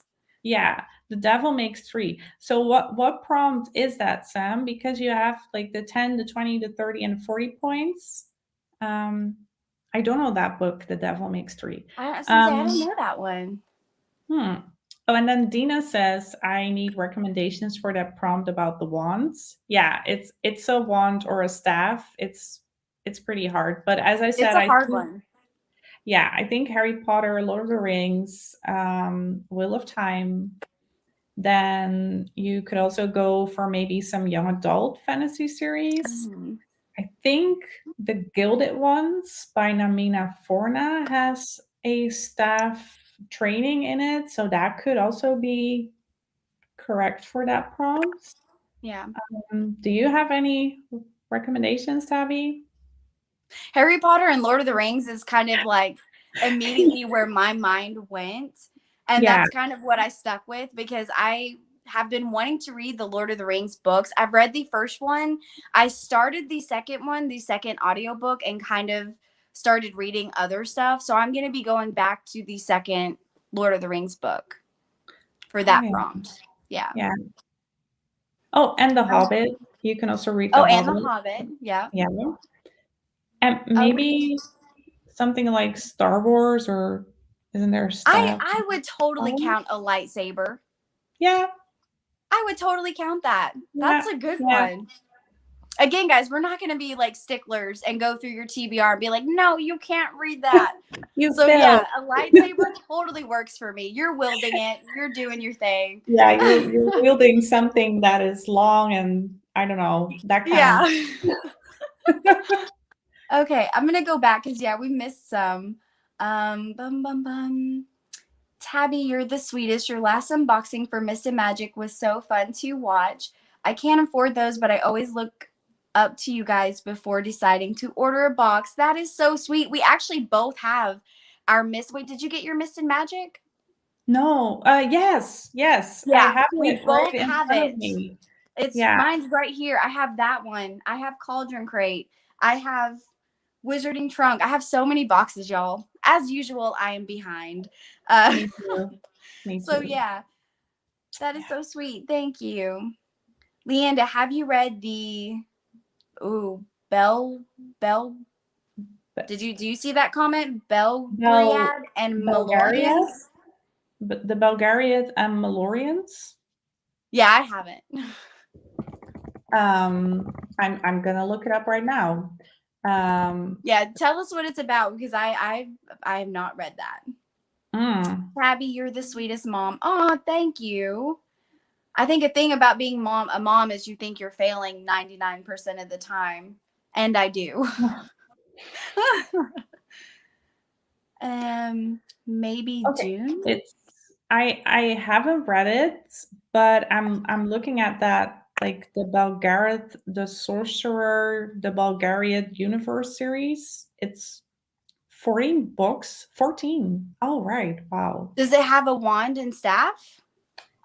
Speaker 1: yeah, the devil makes three. So what prompt is that, Sam? Because you have like the 10, the 20, the 30, and 40 points. Um, I don't know that book, The Devil Makes Three.
Speaker 2: I was gonna say I don't
Speaker 1: Um,
Speaker 2: know that one.
Speaker 1: Hmm. Oh, and then Dina says, I need recommendations for that prompt about the wands. Yeah, it's a wand or a staff. It's pretty hard. But as I
Speaker 2: It's
Speaker 1: said,
Speaker 2: a
Speaker 1: I
Speaker 2: hard
Speaker 1: think
Speaker 2: one.
Speaker 1: yeah, I think Harry Potter, Lord of the Rings, Wheel of Time. Then you could also go for maybe some young adult fantasy series.
Speaker 2: Mhm.
Speaker 1: I think The Gilded Ones by Namina Forna has a staff training in it, so that could also be correct for that prompt.
Speaker 2: Yeah.
Speaker 1: Do you have any recommendations, Tabby?
Speaker 2: Harry Potter and Lord of the Rings is kind of like immediately where my mind went. And
Speaker 1: Yeah.
Speaker 2: that's kind of what I stuck with because I have been wanting to read the Lord of the Rings books. I've read the first one. I started the second one, the second audiobook, and kind of started reading other stuff. So I'm going to be going back to the second Lord of the Rings book for that
Speaker 1: Okay.
Speaker 2: prompt. Yeah.
Speaker 1: Yeah. Oh, and The Hobbit. You can also read
Speaker 2: Oh,
Speaker 1: The
Speaker 2: and
Speaker 1: Hobbit.
Speaker 2: The Hobbit. Yeah.
Speaker 1: Yeah. And
Speaker 2: Okay.
Speaker 1: maybe something like Star Wars, or isn't there stuff?
Speaker 2: I would totally
Speaker 1: Oh,
Speaker 2: count a lightsaber.
Speaker 1: yeah.
Speaker 2: I would totally count that.
Speaker 1: Yeah.
Speaker 2: That's a good
Speaker 1: Yeah.
Speaker 2: one. Again, guys, we're not going to be like sticklers and go through your TBR and be like, no, you can't read that.
Speaker 1: You
Speaker 2: So,
Speaker 1: failed.
Speaker 2: yeah, a lightsaber totally works for me. You're wielding it, you're doing your thing.
Speaker 1: Yeah, you're wielding something that is long and I don't know, that
Speaker 2: Yeah.
Speaker 1: counts.
Speaker 2: Okay, I'm going to go back because, yeah, we missed some. Tabby, you're the sweetest. Your last unboxing for Mist and Magic was so fun to watch. I can't afford those, but I always look up to you guys before deciding to order a box. That is so sweet. We actually both have our Mist. Wait, did you get your Mist and Magic?
Speaker 1: No. Yes. I
Speaker 2: Yeah,
Speaker 1: have
Speaker 2: we
Speaker 1: it right
Speaker 2: both
Speaker 1: in
Speaker 2: have
Speaker 1: front of
Speaker 2: it.
Speaker 1: me.
Speaker 2: It's
Speaker 1: Yeah.
Speaker 2: mine's right here. I have that one. I have Cauldron Crate. I have Wizarding Trunk. I have so many boxes, y'all. As usual, I am behind.
Speaker 1: Me too. Me
Speaker 2: So
Speaker 1: too.
Speaker 2: yeah, that is so sweet. Thank you. Leanda, have you read the Bell do you see that comment? Belgariad and
Speaker 1: Bulgaria?
Speaker 2: Malorians?
Speaker 1: But the Bulgarians and Malorians?
Speaker 2: Yeah, I haven't.
Speaker 1: I'm gonna look it up right now.
Speaker 2: Yeah, tell us what it's about because I have not read that. Tabby, you're the sweetest mom. Oh, thank you. I think a thing about being a mom is you think you're failing 99% of the time. And I do. Maybe
Speaker 1: Okay.
Speaker 2: June?
Speaker 1: I haven't read it, but I'm looking at that, like the Bulgarian, the Sorcerer, the Bulgarian Universe series. It's 14 books. 14. Oh, right. Wow.
Speaker 2: Does it have a wand and staff?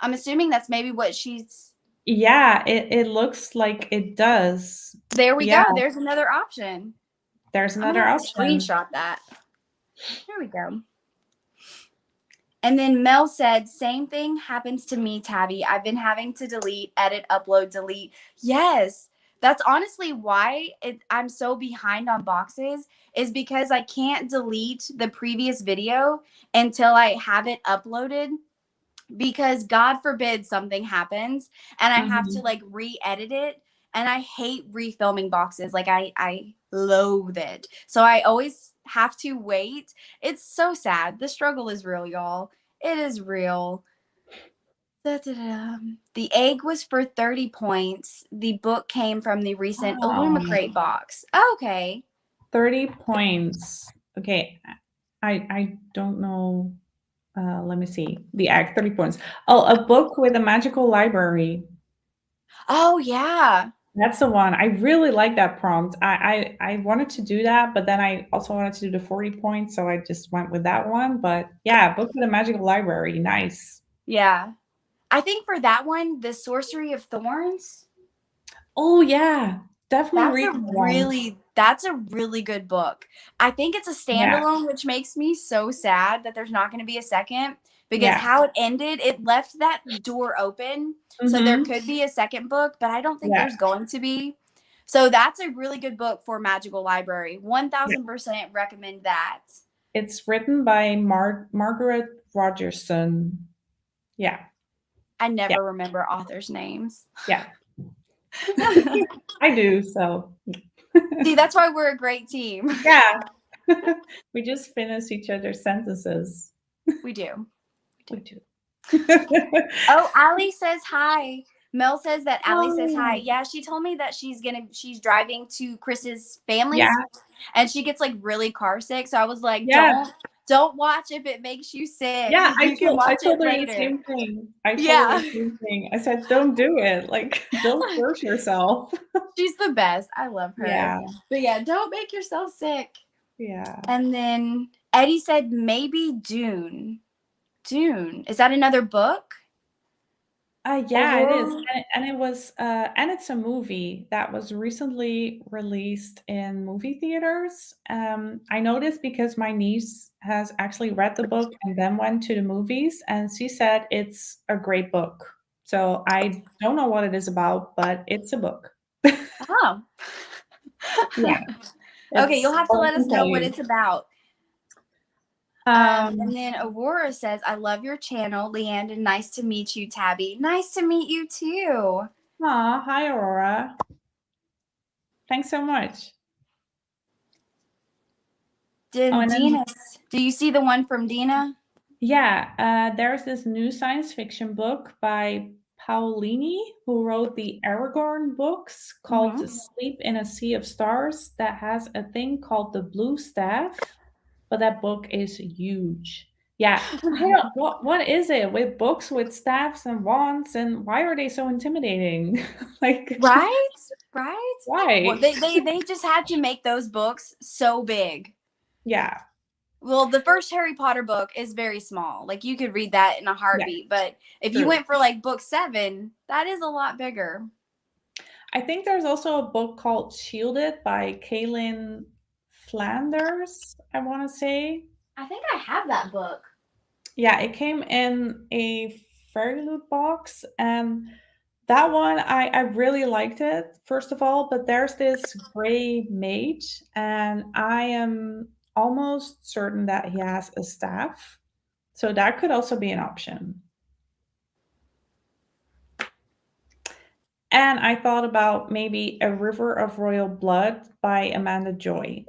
Speaker 2: I'm assuming that's maybe what she's.
Speaker 1: Yeah, it looks like it does.
Speaker 2: There we
Speaker 1: Yeah,
Speaker 2: go. There's another option.
Speaker 1: there's
Speaker 2: I'm
Speaker 1: another
Speaker 2: gonna
Speaker 1: option.
Speaker 2: screenshot that. There we go. And then Mel said, same thing happens to me, Tabby. I've been having to delete, edit, upload, delete. Yes. That's honestly why I'm so behind on boxes is because I can't delete the previous video until I have it uploaded because God forbid something happens and I have to like re-edit it. And I hate refilming boxes. Like I loathe it. So I always have to wait. It's so sad. The struggle is real, y'all. It is real. Da-da-da. The egg was for 30 points. The book came from the recent Illumicrate box. Okay.
Speaker 1: 30 points. Okay. I don't know. Let me see. The egg, 30 points. Oh, a book with a magical library.
Speaker 2: Oh, yeah.
Speaker 1: That's the one. I really like that prompt. I wanted to do that, but then I also wanted to do the 40 points, so I just went with that one. But yeah, book with a magical library. Nice.
Speaker 2: Yeah. I think for that one, the Sorcery of Thorns.
Speaker 1: Oh yeah. Definitely read that one.
Speaker 2: That's a really good book. I think it's a
Speaker 1: Yeah.
Speaker 2: standalone, which makes me so sad that there's not going to be a second because
Speaker 1: Yeah.
Speaker 2: how it ended, it left that door open. So there could be a second book, but I don't think there's going to be. So that's a really good book for Magical Library. 1000% recommend that.
Speaker 1: It's written by Margaret Rogerson. Yeah.
Speaker 2: I never remember authors' names.
Speaker 1: Yeah. I do, so.
Speaker 2: See, that's why we're a great team.
Speaker 1: Yeah. We just finish each other's sentences.
Speaker 2: We do.
Speaker 1: We do.
Speaker 2: Oh, Ali says hi. Mel says that Allie says hi.
Speaker 1: Oh,
Speaker 2: Yeah, she told me that she's driving to Chris's family's,
Speaker 1: yeah,
Speaker 2: and she gets like really car sick. So I was like,
Speaker 1: yeah,
Speaker 2: don't watch if it makes you sick.
Speaker 1: yeah.
Speaker 2: You can
Speaker 1: I
Speaker 2: watch
Speaker 1: told
Speaker 2: it
Speaker 1: her the
Speaker 2: later.
Speaker 1: same thing. I told her
Speaker 2: Yeah.
Speaker 1: the same thing. I said, "Don't do it. Like, don't force yourself."
Speaker 2: She's the best. I love her.
Speaker 1: Yeah,
Speaker 2: But yeah, don't make yourself sick.
Speaker 1: yeah.
Speaker 2: And then Eddie said maybe Dune. Dune. Is that another book?
Speaker 1: Yeah, it is,
Speaker 2: Aurora.
Speaker 1: and it was, and it's a movie that was recently released in movie theaters. I noticed because my niece has actually read the book and then went to the movies, and she said it's a great book. So I don't know what it is about, but it's a book.
Speaker 2: Oh.
Speaker 1: Yeah,
Speaker 2: Okay,
Speaker 1: it's
Speaker 2: you'll have to
Speaker 1: all I
Speaker 2: let us
Speaker 1: can tell
Speaker 2: know what
Speaker 1: you.
Speaker 2: it's about.
Speaker 1: Um,
Speaker 2: And then Aurora says, I love your channel, Leanne, and nice to meet you, Tabby. Nice to meet you too.
Speaker 1: Hi, Aurora. Thanks so much. Oh,
Speaker 2: Did
Speaker 1: and then
Speaker 2: Dina, do you see the one from Dina?
Speaker 1: yeah, there's this new science fiction book by Paolini, who wrote the Aragorn books called
Speaker 2: Mm-hmm.
Speaker 1: Sleep in a Sea of Stars, that has a thing called the Blue Staff, but that book is huge. Yeah, I don't what is it with books with staffs and wands, and why are they so intimidating? Like,
Speaker 2: Right? Right? Well,
Speaker 1: why?
Speaker 2: they just had to make those books so big.
Speaker 1: Yeah,
Speaker 2: Well, the first Harry Potter book is very small. Like you could read that in a
Speaker 1: yeah,
Speaker 2: heartbeat. But if you
Speaker 1: true.
Speaker 2: went for like book 7, that is a lot bigger.
Speaker 1: I think there's also a book called Shielded by Kaylin Flanders, I want to say.
Speaker 2: I think I have that book.
Speaker 1: Yeah, it came in a fairy loot box, and that one I really liked it, first of all, but there's this gray mage, and I am almost certain that he has a staff. So that could also be an option. And I thought about maybe A River of Royal Blood by Amanda Joy.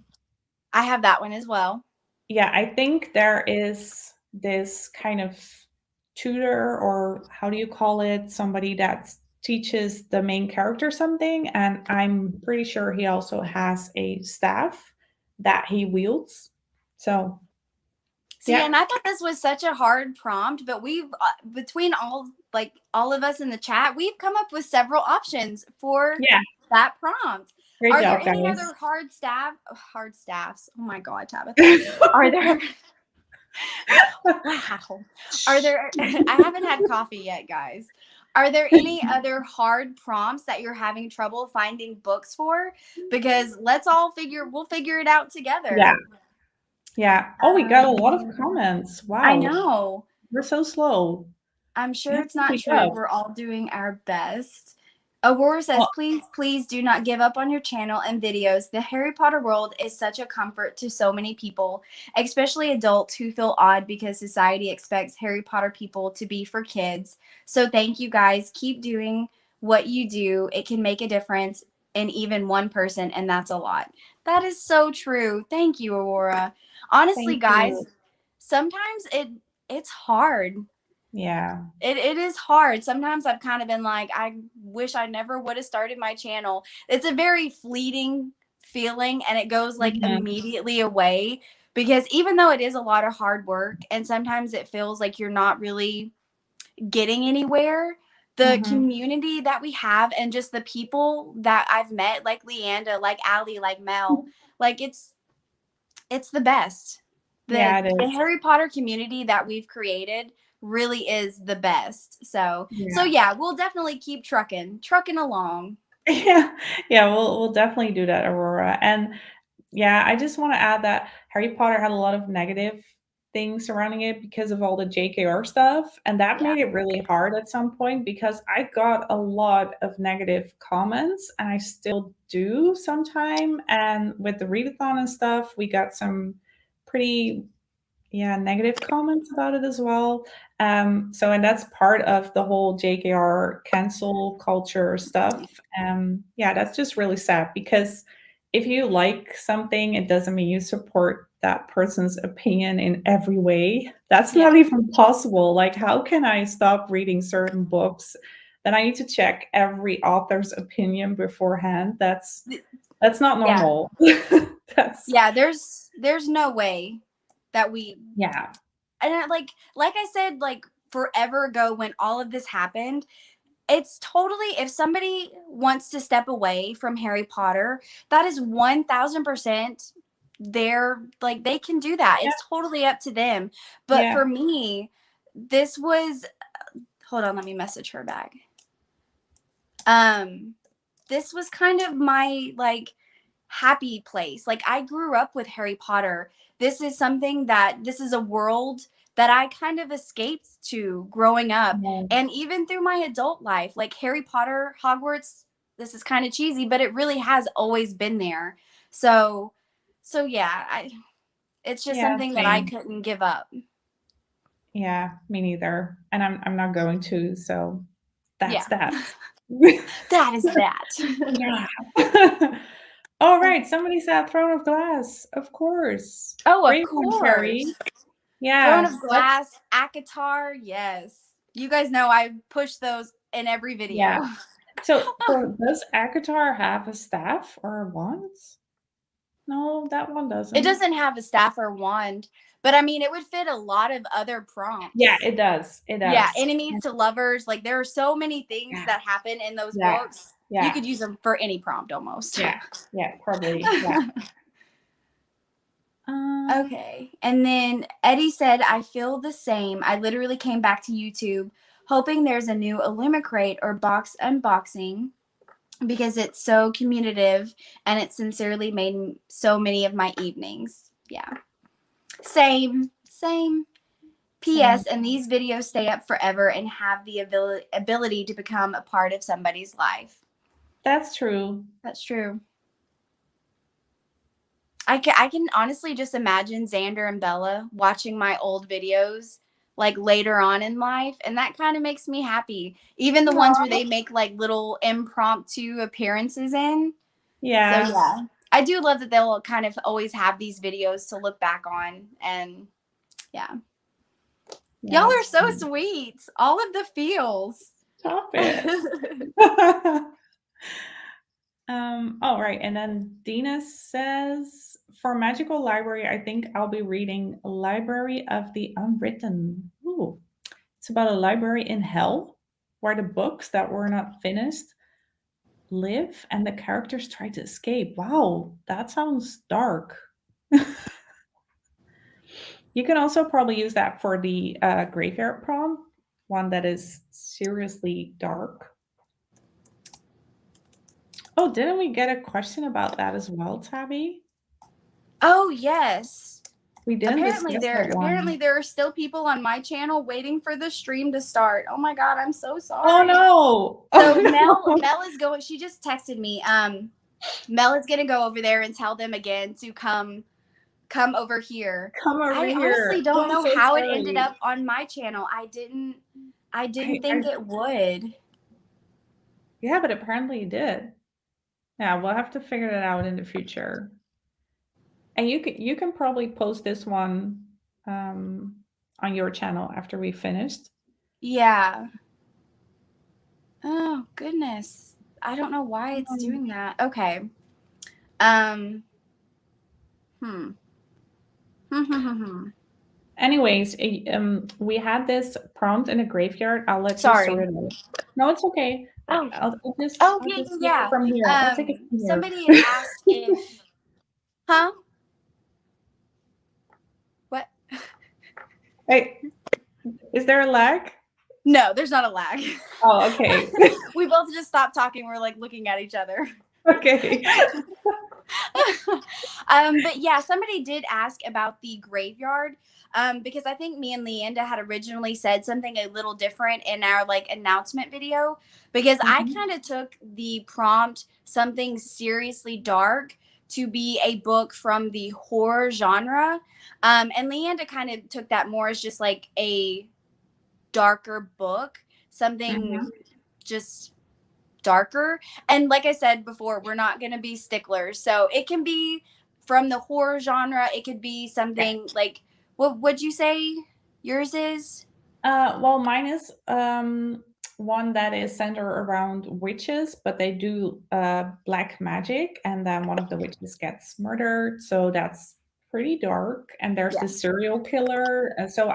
Speaker 2: I have that one as well.
Speaker 1: Yeah, I think there is this kind of tutor, or how do you call it? Somebody that teaches the main character something. And I'm pretty sure he also has a staff that he wields. So,
Speaker 2: See,
Speaker 1: yeah,
Speaker 2: and I thought this was such a hard prompt, but we've between all of us in the chat, we've come up with several options for
Speaker 1: yeah,
Speaker 2: that prompt.
Speaker 1: great
Speaker 2: Are there
Speaker 1: job,
Speaker 2: any
Speaker 1: guys.
Speaker 2: other hard staffs? Oh my god, Tabitha. Are there wow. Are there I haven't had coffee yet, guys. Are there any other hard prompts that you're having trouble finding books for? Because we'll figure it out
Speaker 1: Yeah,
Speaker 2: together.
Speaker 1: yeah. Oh, we got a lot of
Speaker 2: Um,
Speaker 1: comments.
Speaker 2: I
Speaker 1: Wow,
Speaker 2: know.
Speaker 1: we're so slow.
Speaker 2: I'm
Speaker 1: We
Speaker 2: sure
Speaker 1: have
Speaker 2: it's
Speaker 1: to
Speaker 2: not
Speaker 1: keep
Speaker 2: true.
Speaker 1: up.
Speaker 2: We're all doing our best. Aurora says,
Speaker 1: Well,
Speaker 2: please, please do not give up on your channel and videos. The Harry Potter world is such a comfort to so many people, especially adults who feel odd because society expects Harry Potter people to be for kids. So thank you guys. Keep doing what you do. It can make a difference in even one person, and that's a lot. That is so true. Thank you, Aurora. Honestly,
Speaker 1: thank
Speaker 2: guys,
Speaker 1: you.
Speaker 2: sometimes it's hard.
Speaker 1: Yeah.
Speaker 2: It is hard. Sometimes I've kind of been like, I wish I never would have started my channel. It's a very fleeting feeling and it goes like
Speaker 1: Mhm,
Speaker 2: immediately away because even though it is a lot of hard work and sometimes it feels like you're not really getting anywhere, the
Speaker 1: mhm.
Speaker 2: community that we have and just the people that I've met, like Leanda, like Allie, like Mel, like it's the best.
Speaker 1: Yeah, it
Speaker 2: The
Speaker 1: is.
Speaker 2: Harry Potter community that we've created really is the best. So
Speaker 1: Yeah.
Speaker 2: yeah, we'll definitely keep trucking along.
Speaker 1: Yeah, yeah, we'll definitely do that, Aurora. And yeah, I just want to add that Harry Potter had a lot of negative things surrounding it because of all the JKR stuff, and that
Speaker 2: Yeah.
Speaker 1: made it really hard at some point because I got a lot of negative comments, and I still do sometime. And with the readathon and stuff, we got some pretty, yeah, negative comments about it as well. So, and that's part of the whole JKR cancel culture stuff. Yeah, that's just really sad because if you like something, it doesn't mean you support that person's opinion in every way. That's
Speaker 2: Yeah.
Speaker 1: not even possible. Like, how can I stop reading certain books then I need to check every author's opinion beforehand. That's not
Speaker 2: Yeah.
Speaker 1: normal. That's
Speaker 2: Yeah, there's no way that we
Speaker 1: yeah.
Speaker 2: and like I said, like forever ago when all of this happened, it's totally, if somebody wants to step away from Harry Potter, that is 1000% they're like, they can do that.
Speaker 1: Yeah.
Speaker 2: It's totally up to them. But
Speaker 1: Yeah.
Speaker 2: for me, this was, hold on, let me message her back. This was kind of my like happy place. Like I grew up with Harry Potter. This is a world that I kind of escaped to growing up.
Speaker 1: Yeah.
Speaker 2: And even through my adult life, like Harry Potter, Hogwarts, this is kind of cheesy, but it really has always been there. So yeah, it's just
Speaker 1: Yeah,
Speaker 2: something that I
Speaker 1: same.
Speaker 2: couldn't give up.
Speaker 1: Yeah, me neither. And I'm not going to, so that's
Speaker 2: Yeah.
Speaker 1: that.
Speaker 2: That is that.
Speaker 1: Yeah. All right, somebody said Throne of Glass. Of course.
Speaker 2: Oh, of
Speaker 1: Great one, Carrie.
Speaker 2: course. Throne
Speaker 1: Yeah.
Speaker 2: of Glass, Akatar, yes. You guys know I push those in every video.
Speaker 1: Yeah. So, does Akatar have a staff or a wand? No, that one
Speaker 2: It
Speaker 1: doesn't.
Speaker 2: doesn't have a staff or wand, but I mean, it would fit a lot of other prompts.
Speaker 1: Yeah, it does. It does.
Speaker 2: Yeah, enemies to lovers. Like there are so many things
Speaker 1: Yeah.
Speaker 2: that happen in those
Speaker 1: Yeah.
Speaker 2: books.
Speaker 1: Yeah.
Speaker 2: You could use them for any prompt almost.
Speaker 1: Yeah. Yeah, probably. Yeah.
Speaker 2: Okay. And then Eddie said, I feel the same. I literally came back to YouTube hoping there's a new Illumicrate or box unboxing because it's so communicative and it sincerely made so many of my evenings. Yeah. Same. P.S. And these videos stay up forever and have the ability to become a part of somebody's life.
Speaker 1: That's true.
Speaker 2: That's true. I can honestly just imagine Xander and Bella watching my old videos like later on in life, and that kind of makes me happy. Even the ones where they make like little impromptu appearances in.
Speaker 1: Yeah.
Speaker 2: So yeah, I do love that they'll kind of always have these videos to look back on, and yeah. Y'all are so sweet. All of the feels.
Speaker 1: Stop it. All right. And then Dina says, for Magical Library, I think I'll be reading Library of the Unwritten. Ooh. It's about a library in hell where the books that were not finished live and the characters try to escape. Wow, that sounds dark. You can also probably use that for the graveyard prompt, one that is seriously dark. Oh, didn't we get a question about that as well, Tabby?
Speaker 2: Oh yes.
Speaker 1: We didn't.
Speaker 2: Apparently there are still people on my channel waiting for the stream to start. Oh my god, I'm so sorry.
Speaker 1: Oh no.
Speaker 2: So
Speaker 1: no.
Speaker 2: Mel is going. She just texted me. Mel is gonna go over there and tell them again to come over here.
Speaker 1: Come over here.
Speaker 2: I honestly don't know how it ended up on my channel. I didn't think it would.
Speaker 1: Yeah, but apparently it did. Yeah, we'll have to figure that out in the future. And you can probably post this one on your channel after we finished.
Speaker 2: Yeah. Oh goodness. I don't know why it's doing that. Okay.
Speaker 1: Anyways, we had this prompt in a graveyard. I'll let you sort it out. No, it's okay. I'll just
Speaker 2: yeah.
Speaker 1: From here. I'll take it from here.
Speaker 2: Somebody had asked if huh? What?
Speaker 1: Hey, is there a lag?
Speaker 2: No, there's not a lag.
Speaker 1: Oh, okay.
Speaker 2: We both just stopped talking. We're like looking at each other.
Speaker 1: Okay.
Speaker 2: But yeah, somebody did ask about the graveyard. Because I think me and Leanda had originally said something a little different in our like announcement video. Because I kind of took the prompt something seriously dark to be a book from the horror genre. And Leanda kind of took that more as just like a darker book, something just darker. And like I said before, we're not going to be sticklers. So it can be from the horror genre. It could be something like, what would you say yours is?
Speaker 1: Well, mine is one that is centered around witches, but they do black magic, and then one of the witches gets murdered. So that's pretty dark. And there's
Speaker 2: Yeah.
Speaker 1: the serial killer. And so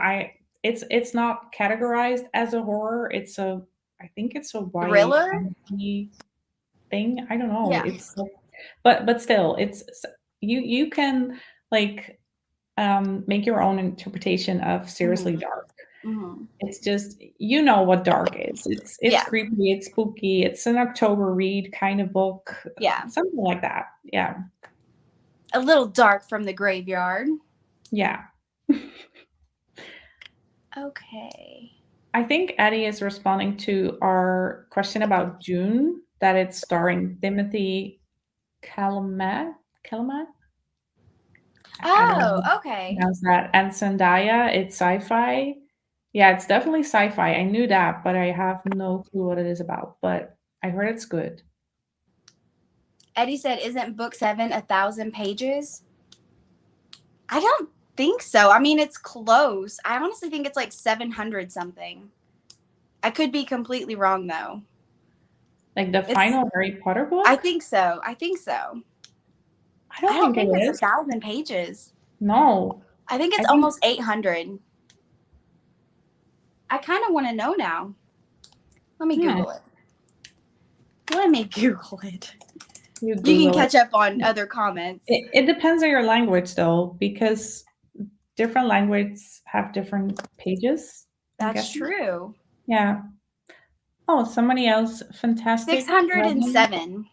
Speaker 1: it's not categorized as a horror. I think it's a YA
Speaker 2: Thriller?
Speaker 1: fantasy thing. I don't know.
Speaker 2: Yeah.
Speaker 1: But still, you can like make your own interpretation of seriously
Speaker 2: Mhm.
Speaker 1: dark.
Speaker 2: Mhm.
Speaker 1: It's just you know what dark is. It's
Speaker 2: Yeah.
Speaker 1: creepy, it's spooky, it's an October read kind of book,
Speaker 2: Yeah.
Speaker 1: something like that. Yeah,
Speaker 2: A little dark from the graveyard.
Speaker 1: yeah.
Speaker 2: Okay.
Speaker 1: I think Eddie is responding to our question about June, that it's starring Timothy Chalamet. Chalamet? I don't know how to
Speaker 2: Oh, okay.
Speaker 1: pronounce that. And Zendaya, it's sci-fi. Yeah, it's definitely sci-fi. I knew that, but I have no clue what it is about. But I heard it's good.
Speaker 2: Eddie said, "Isn't book 7 1,000 pages?" I don't think so. I mean, it's close. I honestly think it's like 700 something. I could be completely wrong though.
Speaker 1: Like the final Harry Potter book?
Speaker 2: I think so. I think so.
Speaker 1: I
Speaker 2: I
Speaker 1: don't
Speaker 2: don't
Speaker 1: think it
Speaker 2: think it's
Speaker 1: is.
Speaker 2: 1,000 pages.
Speaker 1: No.
Speaker 2: I think it's
Speaker 1: I think
Speaker 2: almost 800. I kind of want to know now. Let me Google it. Let me Google it.
Speaker 1: you
Speaker 2: You can
Speaker 1: Google
Speaker 2: catch
Speaker 1: it.
Speaker 2: up on other comments.
Speaker 1: It depends on your language though, because different languages have different pages, I'm
Speaker 2: That's
Speaker 1: guessing.
Speaker 2: true.
Speaker 1: Yeah. Oh, somebody else. Fantastic.
Speaker 2: 607.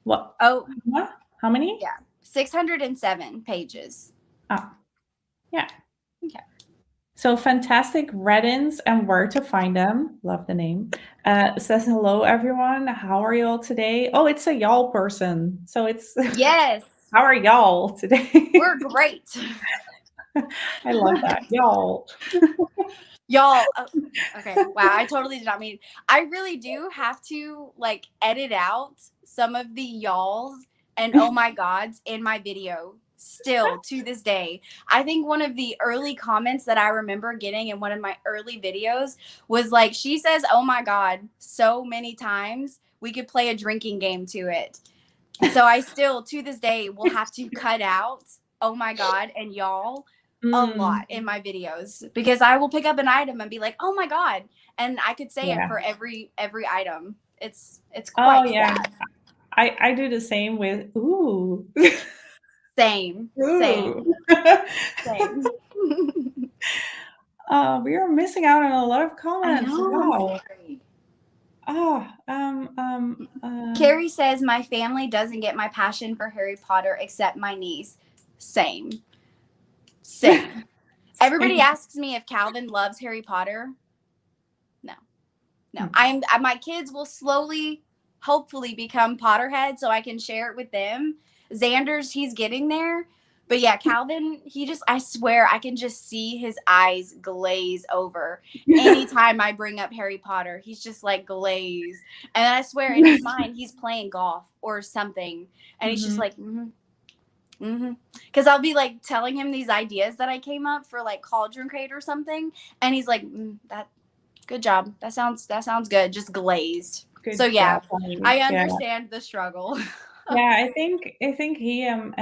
Speaker 1: What?
Speaker 2: Oh,
Speaker 1: What? How many?
Speaker 2: yeah. 607 pages.
Speaker 1: Ah, yeah.
Speaker 2: Okay.
Speaker 1: So fantastic Reddins and where to find them. Love the name. Says hello everyone. How are y'all today? Oh, it's a y'all person. So it's
Speaker 2: Yes.
Speaker 1: how are y'all today?
Speaker 2: We're great.
Speaker 1: I love that. Y'all.
Speaker 2: Y'all. Oh, okay. Wow. I totally did not mean. I really do have to like edit out some of the y'alls and oh my gods in my video still to this day. I think one of the early comments that I remember getting in one of my early videos was like, she says, "Oh my God," so many times we could play a drinking game to it. So I still to this day will have to cut out "oh my God" and "y'all" a lot in my videos because I will pick up an item and be like, "oh my God," and I could say it for every item. It's
Speaker 1: Oh
Speaker 2: quite
Speaker 1: yeah.
Speaker 2: sad.
Speaker 1: I do the same with ooh.
Speaker 2: Same.
Speaker 1: Ooh.
Speaker 2: Same.
Speaker 1: We are missing out on a lot of
Speaker 2: I
Speaker 1: comments.
Speaker 2: know.
Speaker 1: Wow.
Speaker 2: I'm Carrie says, "My family doesn't get my passion for Harry Potter except my niece." Same. Same. Everybody asks me if Calvin loves Harry Potter. No. My kids will slowly, hopefully, become Potterhead so I can share it with them. Xander's, he's getting there. But yeah, Calvin, I swear, I can just see his eyes glaze over anytime I bring up Harry Potter. He's just like glazed. And I swear, in his mind, he's playing golf or something. And he's just like, because I'll be like telling him these ideas that I came up for like Cauldron Crate or something. And he's like, good job. That sounds good. Just glazed.
Speaker 1: Good
Speaker 2: So yeah,
Speaker 1: job,
Speaker 2: I understand the struggle.
Speaker 1: Yeah, I think he and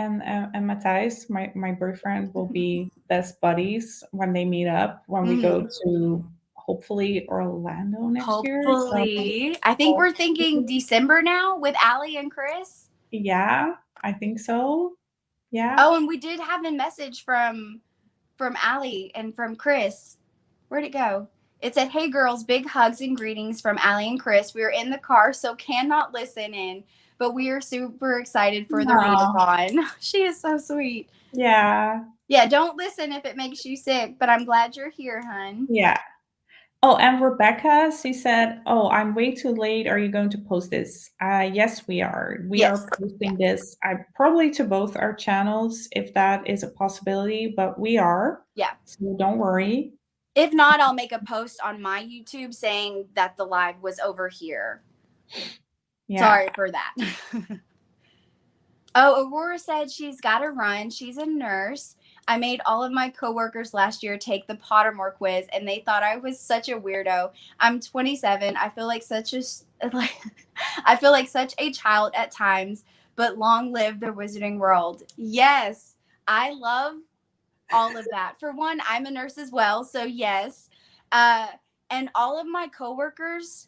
Speaker 1: Matthias, my boyfriend, will be best buddies when they meet up when we go to hopefully Orlando next year. So
Speaker 2: Hopefully, I think we're thinking December now with Allie and Chris.
Speaker 1: yeah, I think so. Yeah.
Speaker 2: Oh, and we did have a message from Allie and from Chris. Where'd it go? It said, "Hey girls, big hugs and greetings from Allie and Chris. We are in the car, so cannot listen in, but we are super excited for the readathon." She is so sweet.
Speaker 1: Yeah.
Speaker 2: Yeah, don't listen if it makes you sick, but I'm glad you're here, hun.
Speaker 1: Yeah. Oh, and Rebecca, she said, "Oh, I'm way too late. Are you going to post this?" Yes, we are. We are posting this probably to both our channels if that is a possibility, but we are.
Speaker 2: Yeah.
Speaker 1: So don't worry.
Speaker 2: If not, I'll make a post on my YouTube saying that the live was over here. Yeah. Sorry for that. Oh, Aurora said she's got to run. She's a nurse. I made all of my coworkers last year take the Pottermore quiz, and they thought I was such a weirdo. I'm 27. I feel like like I feel like such a child at times, but long live the Wizarding World. Yes, I love all of that. For one, I'm a nurse as well, so yes. Uh, and all of my coworkers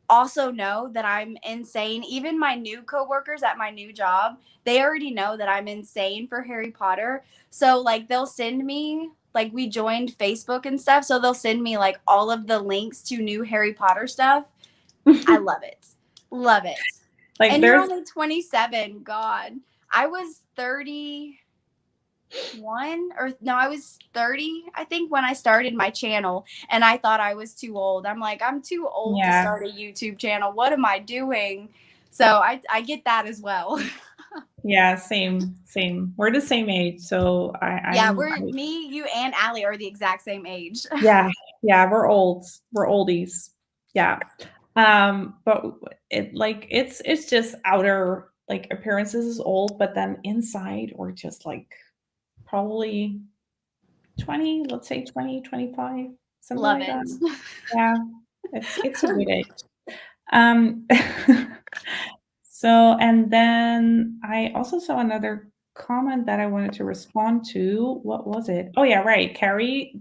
Speaker 2: also know that I'm insane. Even my new coworkers at my new job, they already know that I'm insane for Harry Potter. So like they'll send me, like, we joined Facebook and stuff, so they'll send me like all of the links to new Harry Potter stuff. I love it. Love it.
Speaker 1: Like
Speaker 2: And you're
Speaker 1: there's
Speaker 2: only 27. God. I was 31, or no, I was 30, I think, when I started my channel, and I thought I was too old. I'm like, I'm too old to start a YouTube channel. What am I doing? So I get that as well.
Speaker 1: yeah, same. We're the same age, so
Speaker 2: Yeah, me, you, and Allie are the exact same age.
Speaker 1: yeah, we're old. We're oldies. Yeah. But it's just outer like appearances is old, but then inside we're just like probably 20, let's say 20, 25, something
Speaker 2: Love
Speaker 1: like
Speaker 2: it.
Speaker 1: that. Yeah. It's a good age. Um So, and then I also saw another comment that I wanted to respond to. What was it? Oh yeah, right. Carrie,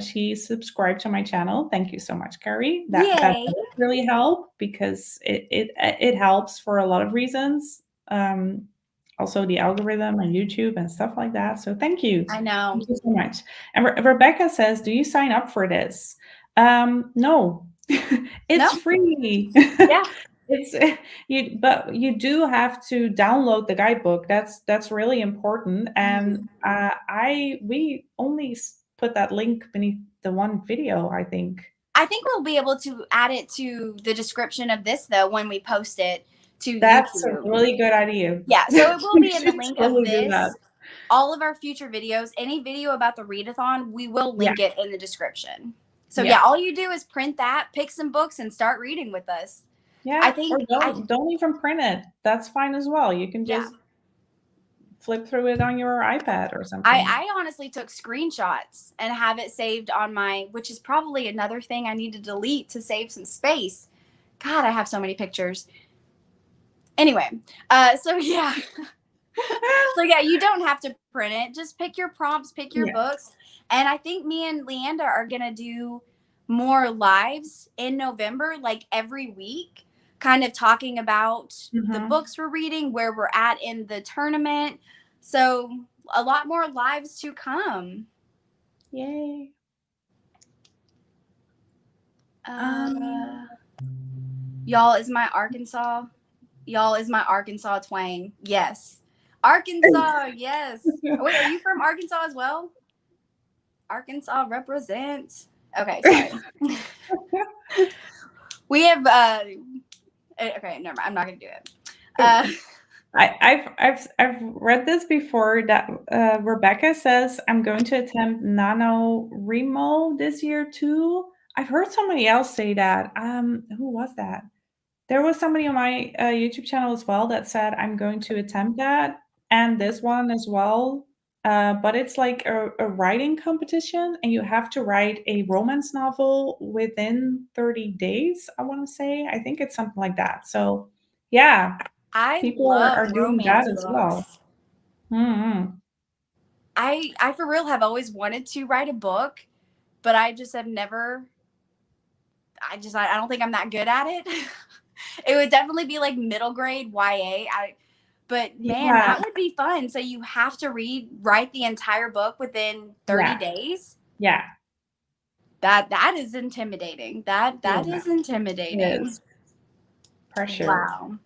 Speaker 1: she subscribed to my channel. Thank you so much, Carrie. That
Speaker 2: Yay.
Speaker 1: does really help because it helps for a lot of reasons. Also the algorithm and YouTube and stuff like that. So thank you.
Speaker 2: I know.
Speaker 1: Thank you so much. And Rebecca says, "Do you sign up for this?" No, it's
Speaker 2: No.
Speaker 1: free.
Speaker 2: Yeah.
Speaker 1: It's but you do have to download the guidebook. That's really important. And we only put that link beneath the one video, I think.
Speaker 2: I think we'll be able to add it to the description of this, though, when we post it to
Speaker 1: That's a
Speaker 2: YouTube.
Speaker 1: really good idea.
Speaker 2: Yeah, so it will
Speaker 1: We
Speaker 2: be in the
Speaker 1: should
Speaker 2: link of
Speaker 1: totally do that.
Speaker 2: this. All of our future videos, any video about the readathon, we will
Speaker 1: Yeah,
Speaker 2: link it in the description. So yeah,
Speaker 1: yeah,
Speaker 2: all you do is print that, pick some books, and start reading with us. I
Speaker 1: yeah. Or
Speaker 2: think
Speaker 1: don't even print it. That's fine as well. You can
Speaker 2: yeah.
Speaker 1: just flip through it on your iPad or something.
Speaker 2: I honestly took screenshots and have it saved on my, which is probably another thing I need to delete to save some space. God, I have so many pictures. Anyway, so yeah. So yeah, you don't have to print it. Just pick your prompts, pick your
Speaker 1: Yeah.
Speaker 2: books. And I think me and Leanda are going to do more lives in November, like every week, kind of talking about the books we're reading, where we're at in the tournament. So a lot more lives to come.
Speaker 1: Yay.
Speaker 2: Y'all is my Arkansas. Y'all is my Arkansas twang. Yes. Arkansas, yes. Oh, wait, are you from Arkansas as well? Arkansas represents. Okay, sorry. We have okay, never mind. I'm not gonna do it.
Speaker 1: I've read this before that Rebecca says I'm going to attempt NaNoWriMo this year too. I've heard somebody else say that. Who was that? There was somebody on my YouTube channel as well that said I'm going to attempt that, and this one as well. But it's like a writing competition, and you have to write a romance novel within 30 days. I want to say. I think it's something like that. So, yeah,
Speaker 2: I
Speaker 1: people
Speaker 2: love
Speaker 1: are doing
Speaker 2: romance
Speaker 1: that as
Speaker 2: books.
Speaker 1: well. Mm-hmm.
Speaker 2: I for real have always wanted to write a book, but I just have never. I don't think I'm that good at it. It would definitely be like middle grade YA. But man,
Speaker 1: Yeah,
Speaker 2: that would be fun. So you have to write the entire book within 30 days.
Speaker 1: yeah,
Speaker 2: That is intimidating. That
Speaker 1: yeah.
Speaker 2: is
Speaker 1: It
Speaker 2: intimidating.
Speaker 1: is pressure.
Speaker 2: Wow.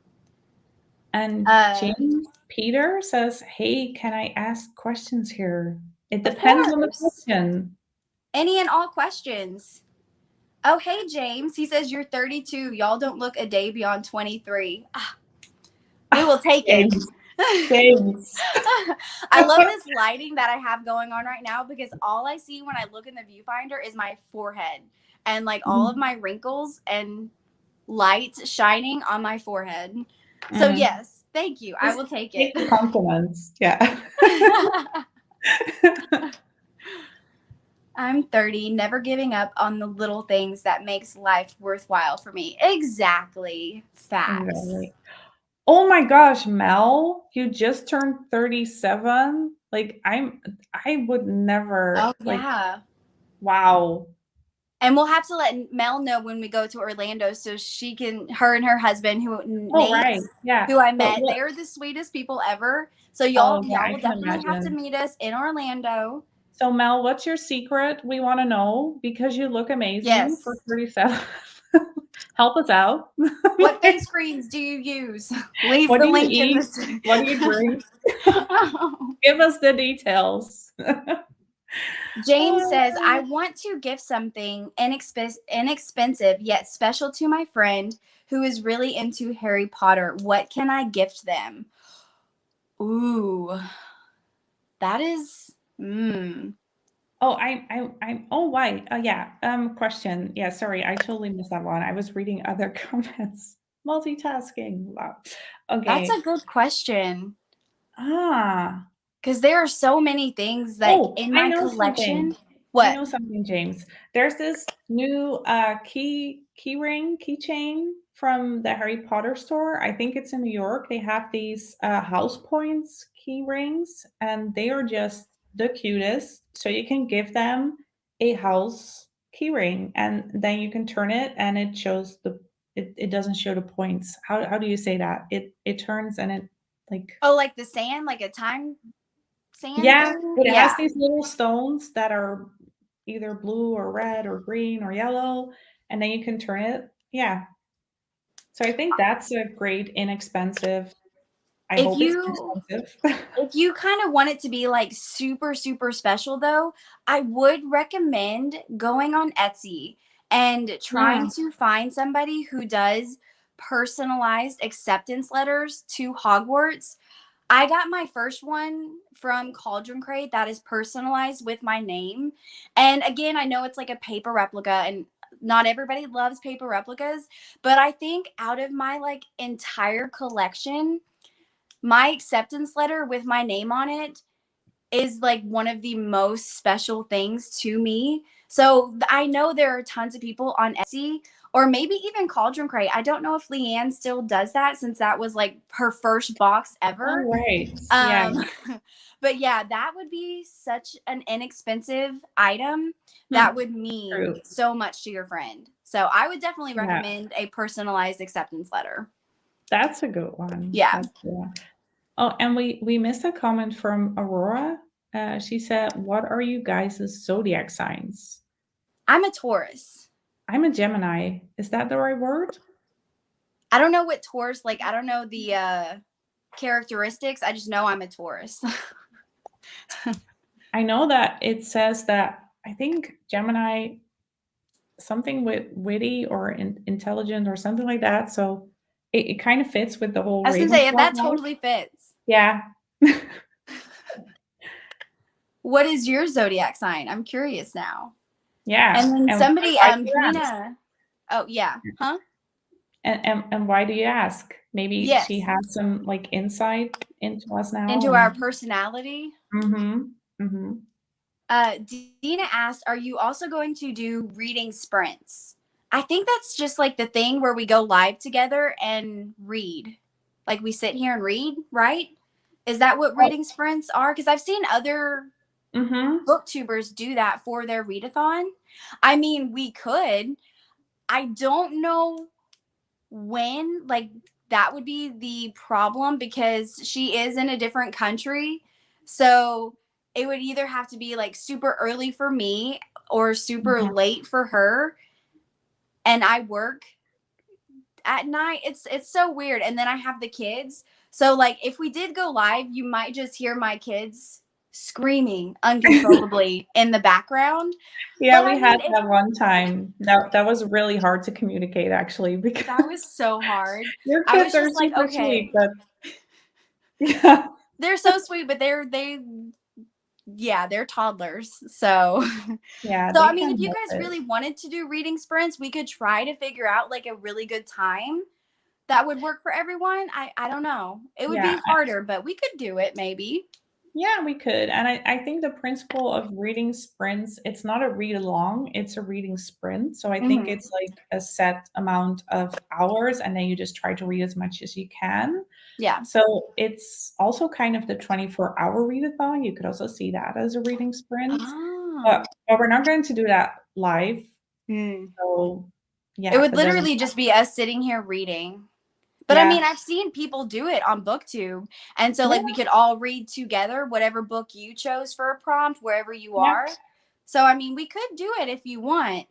Speaker 1: And James Peter says, "Hey, can I ask questions here? It
Speaker 2: Of
Speaker 1: depends on the
Speaker 2: course.
Speaker 1: question."
Speaker 2: Any and all questions. Oh, hey, James. He says you're 32. Y'all don't look a day beyond 23. We will take it.
Speaker 1: James. James.
Speaker 2: I love this lighting that I have going on right now because all I see when I look in the viewfinder is my forehead and like all of my wrinkles and lights shining on my forehead. So yes, thank you. I will take it.
Speaker 1: Take the compliments. Yeah.
Speaker 2: I'm 30, never giving up on the little things that makes life worthwhile for me. Exactly. Facts.
Speaker 1: Exactly. Oh my gosh, Mel, you just turned 37. Like I would
Speaker 2: Oh,
Speaker 1: never like
Speaker 2: yeah.
Speaker 1: wow.
Speaker 2: And we'll have to let Mel know when we go to Orlando so her and her husband,
Speaker 1: Oh, right.
Speaker 2: Nate's,
Speaker 1: Yeah.
Speaker 2: who I
Speaker 1: But
Speaker 2: met,
Speaker 1: what
Speaker 2: they're the sweetest people ever. So
Speaker 1: oh yeah,
Speaker 2: y'all
Speaker 1: I
Speaker 2: will
Speaker 1: can
Speaker 2: definitely have to
Speaker 1: imagine.
Speaker 2: meet us in Orlando.
Speaker 1: So Mel, what's your secret? We want to know because you look amazing for
Speaker 2: Yes.
Speaker 1: 37. Help us out.
Speaker 2: What face creams do you use? Leave
Speaker 1: What
Speaker 2: the
Speaker 1: do you
Speaker 2: link in
Speaker 1: eat?
Speaker 2: this.
Speaker 1: What do you drink? Give us the details.
Speaker 2: James says, I want to give something inexpensive yet special to my friend who is really into Harry Potter. What can I gift them? Ooh, that is.
Speaker 1: Oh, oh, why? Yeah. Question. Yeah, sorry, I totally missed that one. I was reading other comments. Multitasking. Wow.
Speaker 2: That's
Speaker 1: Okay.
Speaker 2: a good question.
Speaker 1: Ah.
Speaker 2: Because there are so many things like
Speaker 1: Oh,
Speaker 2: in
Speaker 1: I
Speaker 2: my
Speaker 1: know something.
Speaker 2: collection.
Speaker 1: I
Speaker 2: What?
Speaker 1: know something, James. There's this new keychain from the Harry Potter store. I think it's in New York. They have these house points key rings, and they are just the cutest. So you can give them a house key ring, and then you can turn it, and it shows it doesn't show the points. How do you say that? It turns and it like
Speaker 2: Oh, like the sand, like a time sand
Speaker 1: yeah,
Speaker 2: thing?
Speaker 1: it has
Speaker 2: Yeah.
Speaker 1: these little stones that are either blue or red or green or yellow, and then you can turn it. Yeah. So I think that's a great inexpensive. I
Speaker 2: If
Speaker 1: hope it's
Speaker 2: you
Speaker 1: inexpensive.
Speaker 2: if you kind of want it to be like super super special though, I would recommend going on Etsy and trying
Speaker 1: Mm.
Speaker 2: to find somebody who does personalized acceptance letters to Hogwarts. I got my first one from Cauldron Crate that is personalized with my name. And again, I know it's like a paper replica and not everybody loves paper replicas, but I think out of my like entire collection, my acceptance letter with my name on it is like one of the most special things to me. So I know there are tons of people on Etsy or maybe even Cauldron Crate. I don't know if Leanne still does that since that was like her first box ever.
Speaker 1: All right. Yeah.
Speaker 2: Um, but yeah, that would be such an inexpensive item that
Speaker 1: Hmm.
Speaker 2: would mean
Speaker 1: True.
Speaker 2: so much to your friend. So I would definitely
Speaker 1: Yeah.
Speaker 2: recommend a personalized acceptance letter.
Speaker 1: That's a good one.
Speaker 2: Yeah.
Speaker 1: That's yeah. Oh, and we missed a comment from Aurora. She said, "What are you guys' zodiac signs?"
Speaker 2: I'm a Taurus.
Speaker 1: I'm a Gemini. Is that the right word?
Speaker 2: I don't know what Taurus like. I don't know the characteristics. I just know I'm a Taurus.
Speaker 1: I know that it says that I think Gemini something with witty or intelligent or something like that. So it kind of fits with the whole
Speaker 2: I was gonna say
Speaker 1: Ravenclaw
Speaker 2: that
Speaker 1: vibe.
Speaker 2: totally fits.
Speaker 1: Yeah.
Speaker 2: What is your zodiac sign? I'm curious now.
Speaker 1: Yeah.
Speaker 2: And then
Speaker 1: And
Speaker 2: somebody,
Speaker 1: why do you ask?
Speaker 2: Dina. Oh yeah, huh?
Speaker 1: And why do you ask? Maybe she
Speaker 2: Yes.
Speaker 1: has some like insight into us now
Speaker 2: Into our
Speaker 1: and
Speaker 2: personality.
Speaker 1: mm-hmm. Mm-hmm.
Speaker 2: Dina asked, "Are you also going to do reading sprints?" I think that's just like the thing where we go live together and read. Like we sit here and read, right? Is that what
Speaker 1: Oh,
Speaker 2: reading sprints are? Because I've seen other
Speaker 1: mm-hmm.
Speaker 2: booktubers do that for their readathon. I mean, we could. I don't know when, like, that would be the problem because she is in a different country. So it would either have to be like super early for me or super
Speaker 1: Mm-hmm.
Speaker 2: late for her. And I work at night. It's so weird. And then I have the kids. So like if we did go live, you might just hear my kids screaming uncontrollably in the background.
Speaker 1: Yeah,
Speaker 2: But
Speaker 1: we
Speaker 2: I
Speaker 1: had
Speaker 2: mean, if
Speaker 1: that one time. That was really hard to communicate actually
Speaker 2: that was
Speaker 1: because
Speaker 2: so hard.
Speaker 1: your
Speaker 2: I
Speaker 1: kids
Speaker 2: was
Speaker 1: are
Speaker 2: just like,
Speaker 1: super
Speaker 2: okay,
Speaker 1: sweet, but yeah.
Speaker 2: they're so sweet, but they're toddlers. So
Speaker 1: Yeah,
Speaker 2: so
Speaker 1: they
Speaker 2: I mean,
Speaker 1: can
Speaker 2: if you
Speaker 1: help
Speaker 2: guys
Speaker 1: it.
Speaker 2: really wanted to do reading sprints, we could try to figure out like a really good time that would work for everyone. I don't know. It would
Speaker 1: Yeah,
Speaker 2: be harder, but we could do it maybe.
Speaker 1: Yeah, we could. And I think the principle of reading sprints, it's not a read along, it's a reading sprint. So I think
Speaker 2: Mhm.
Speaker 1: it's like a set amount of hours and then you just try to read as much as you can.
Speaker 2: Yeah.
Speaker 1: So it's also kind of the 24-hour readathon. You could also see that as a reading sprint.
Speaker 2: Oh.
Speaker 1: But we're not going to do that live.
Speaker 2: Hmm.
Speaker 1: So
Speaker 2: It
Speaker 1: yeah,
Speaker 2: would
Speaker 1: but then
Speaker 2: literally just be us sitting here reading. But I
Speaker 1: yeah.
Speaker 2: mean, I've seen people do it on BookTube. And so,
Speaker 1: Yeah,
Speaker 2: like, we could all read together whatever book you chose for a prompt, wherever you
Speaker 1: yeah.
Speaker 2: are. So, I mean, we could do it if you want.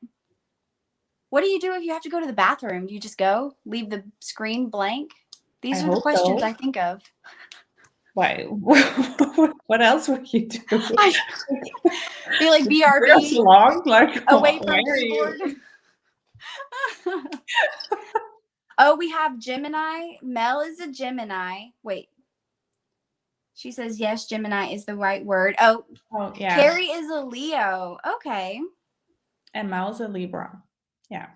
Speaker 2: What do you do if you have to go to the bathroom? Do you just go, leave the screen blank?
Speaker 1: I
Speaker 2: These are the
Speaker 1: hope
Speaker 2: questions
Speaker 1: so.
Speaker 2: I think of.
Speaker 1: Why? What else would you do?
Speaker 2: I be like
Speaker 1: Would you bring us
Speaker 2: BRB,
Speaker 1: along? Like,
Speaker 2: away
Speaker 1: why
Speaker 2: from
Speaker 1: are you?
Speaker 2: keyboard. Oh, we have Gemini. Mel is a Gemini. Wait, she says yes, Gemini is the right word. Oh,
Speaker 1: Oh, yeah.
Speaker 2: Carrie is a Leo. Okay.
Speaker 1: And Mal's a Libra. Yeah.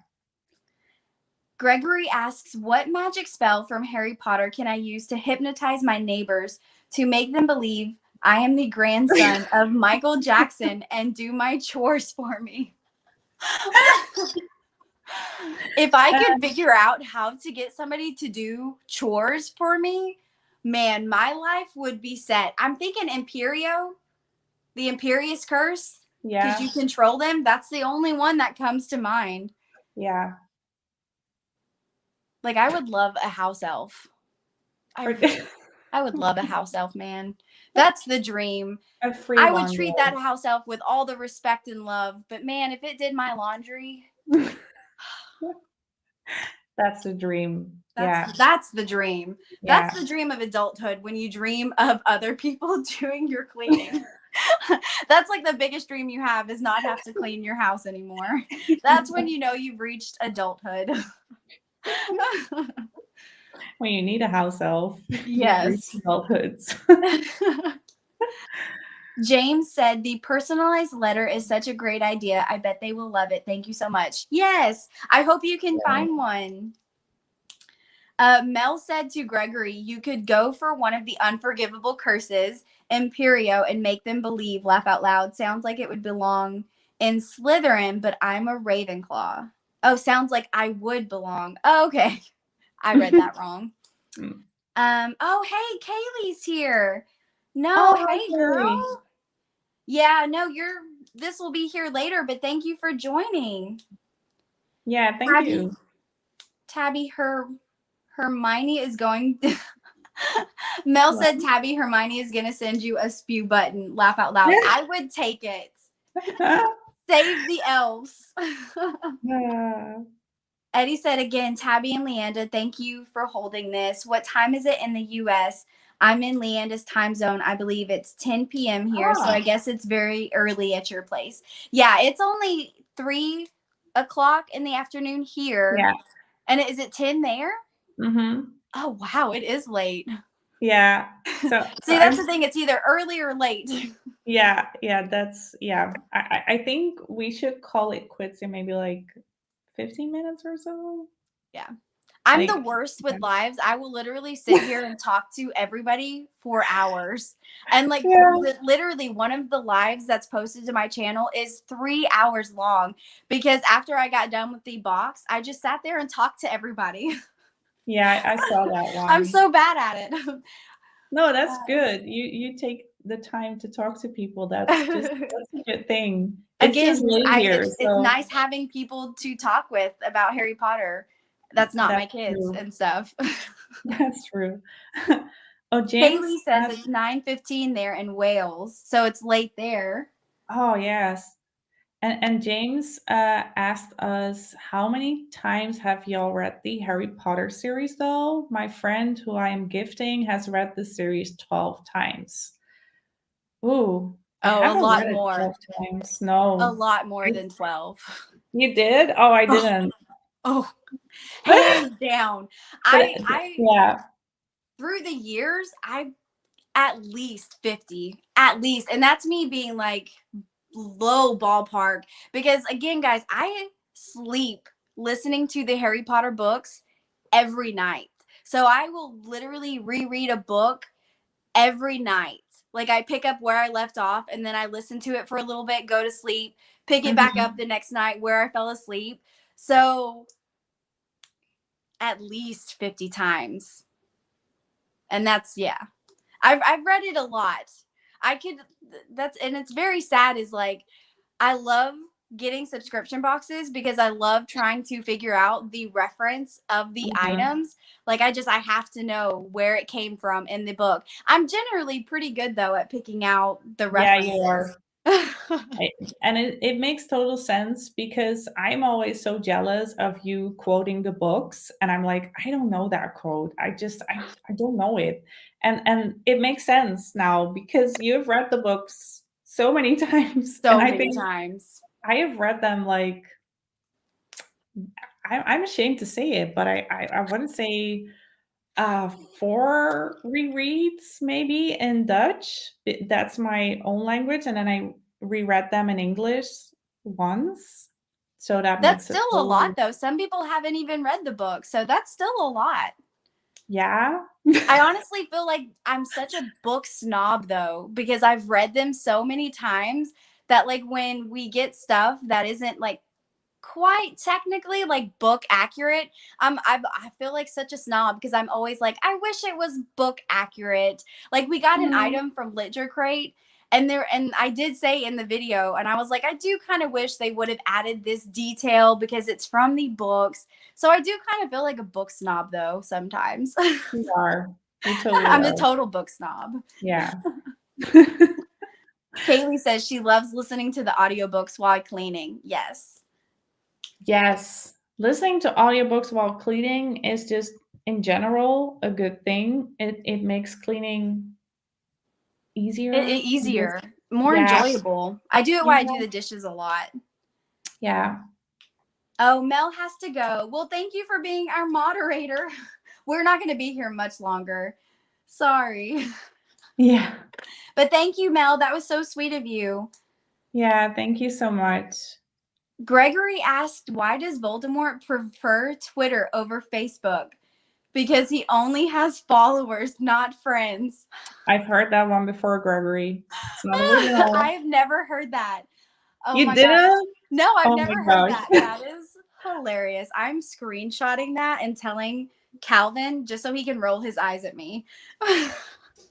Speaker 2: Gregory asks, what magic spell from Harry Potter can I use to hypnotize my neighbors to make them believe I am the grandson of Michael Jackson and do my chores for me? If I could figure out how to get somebody to do chores for me, man, my life would be set. I'm thinking Imperio, the Imperious Curse, because
Speaker 1: Yeah.
Speaker 2: you control them. That's the only one that comes to mind.
Speaker 1: Yeah.
Speaker 2: Like, I would love a house elf.
Speaker 1: Or
Speaker 2: I would love a house elf, man. That's the dream.
Speaker 1: a free
Speaker 2: I would treat that
Speaker 1: laundry.
Speaker 2: house elf with all the respect and love. But man, if it did my laundry,
Speaker 1: That's a dream. Yeah.
Speaker 2: that's the dream. That's
Speaker 1: Yeah.
Speaker 2: the dream of adulthood when you dream of other people doing your cleaning. That's like the biggest dream you have is not have to clean your house anymore. That's when you know you've reached adulthood.
Speaker 1: When you need a house elf, you've reached
Speaker 2: Yes.
Speaker 1: adulthood.
Speaker 2: James said the personalized letter is such a great idea. I bet they will love it. Thank you so much. Yes, I hope you can find one. Mel said to Gregory, you could go for one of the unforgivable curses, Imperio, and make them believe. Laugh out loud. Sounds like it would belong in Slytherin, but I'm a Ravenclaw. Oh, sounds like I would belong. Oh, okay. I read that wrong. Oh, hey, Kaylee's here. No,
Speaker 1: Oh, hi,
Speaker 2: hey,
Speaker 1: Carrie.
Speaker 2: girl. Yeah, no, this will be here later, but thank you for joining.
Speaker 1: Yeah, thank you.
Speaker 2: Tabby, Hermione is going Mel said Tabby Hermione is gonna send you a spew button. Laugh out loud. I would take it. Save the elves. Eddie said again, Tabby and Leanda, thank you for holding this. What time is it in the US? I'm in Leanda's time zone. I believe it's 10 p.m. here, so I guess it's very early at your place. Yeah, it's only 3 o'clock in the afternoon here.
Speaker 1: Yeah.
Speaker 2: And is it 10 there?
Speaker 1: Mm-hmm.
Speaker 2: Oh, wow, it is late.
Speaker 1: Yeah. So
Speaker 2: See, that's the thing. It's either early or late.
Speaker 1: yeah, that's I think we should call it quits in maybe like 15 minutes or so.
Speaker 2: Yeah. I'm
Speaker 1: Like,
Speaker 2: the worst with lives. I will literally sit here and talk to everybody for hours. And like literally one of the lives that's posted to my channel is 3 hours long because after I got done with the box, I just sat there and talked to everybody.
Speaker 1: Yeah, I saw that one.
Speaker 2: I'm so bad at it.
Speaker 1: No, that's good. You take the time to talk to people. That's a good thing. It's
Speaker 2: Again,
Speaker 1: just late here.
Speaker 2: it's
Speaker 1: So
Speaker 2: nice having people to talk with about Harry Potter. That's not my kids
Speaker 1: true.
Speaker 2: and stuff.
Speaker 1: That's true. Oh, James
Speaker 2: Kaylee says it's 9:15 there in Wales, so it's late there.
Speaker 1: Oh, yes. And James asked us, how many times have y'all read the Harry Potter series, though? My friend who I am gifting has read the series 12 times. Ooh, I
Speaker 2: Oh, a
Speaker 1: haven't
Speaker 2: lot
Speaker 1: read it
Speaker 2: more.
Speaker 1: 12 times. No.
Speaker 2: A lot more than 12.
Speaker 1: You did? Oh, I didn't.
Speaker 2: Oh, hands down.
Speaker 1: Yeah.
Speaker 2: Through the years, I at least 50. At least. And that's me being like low ballpark. Because again, guys, I sleep listening to the Harry Potter books every night. So I will literally reread a book every night. Like I pick up where I left off and then I listen to it for a little bit, go to sleep, pick it back up the next night where I fell asleep. So at least 50 times. And that's, yeah. I've read it a lot. And it's very sad is like, I love getting subscription boxes because I love trying to figure out the reference of the items. Like I have to know where it came from in the book. I'm generally pretty good though at picking out the references.
Speaker 1: Yeah, you are. And it makes total sense because I'm always so jealous of you quoting the books, and I'm like, I don't know that quote. I don't know it. And it makes sense now because you've read the books so many times.
Speaker 2: So
Speaker 1: and I
Speaker 2: many
Speaker 1: think
Speaker 2: times.
Speaker 1: I have read them like I'm ashamed to say it, but I want to say 4 rereads maybe in Dutch. That's my own language, and then I reread them in English once. So that
Speaker 2: That's
Speaker 1: makes it
Speaker 2: still a
Speaker 1: total.
Speaker 2: lot though. Some people haven't even read the book, so that's still a lot.
Speaker 1: Yeah.
Speaker 2: I honestly feel like I'm such a book snob though, because I've read them so many times that like when we get stuff that isn't like quite technically like book accurate, I feel like such a snob because I'm always like, I wish it was book accurate. Like we got an item from Literature Crate and I did say in the video, and I was like, I do kind of wish they would have added this detail because it's from the books. So I do kind of feel like a book snob though sometimes.
Speaker 1: You are. You totally
Speaker 2: I'm
Speaker 1: are.
Speaker 2: a total book snob.
Speaker 1: Yeah.
Speaker 2: Kaylee says she loves listening to the audiobooks while cleaning. Yes.
Speaker 1: Yes. Listening to audiobooks while cleaning is just in general a good thing. It makes cleaning easier.
Speaker 2: Easier, more
Speaker 1: Yeah.
Speaker 2: enjoyable. I do it while I do the dishes a lot.
Speaker 1: Yeah.
Speaker 2: Oh, Mel has to go. Well, thank you for being our moderator. We're not going to be here much longer. Sorry.
Speaker 1: Yeah.
Speaker 2: But thank you, Mel. That was so sweet of you.
Speaker 1: Yeah, thank you so much.
Speaker 2: Gregory asked, why does Voldemort prefer Twitter over Facebook? Because he only has followers, not friends.
Speaker 1: I've heard that one before, Gregory. It's not original.
Speaker 2: I've never heard that. Oh
Speaker 1: You
Speaker 2: my
Speaker 1: didn't?
Speaker 2: gosh. No, I've
Speaker 1: Oh
Speaker 2: never
Speaker 1: my
Speaker 2: heard
Speaker 1: gosh.
Speaker 2: that. That is hilarious. I'm screenshotting that and telling Calvin just so he can roll his eyes at me.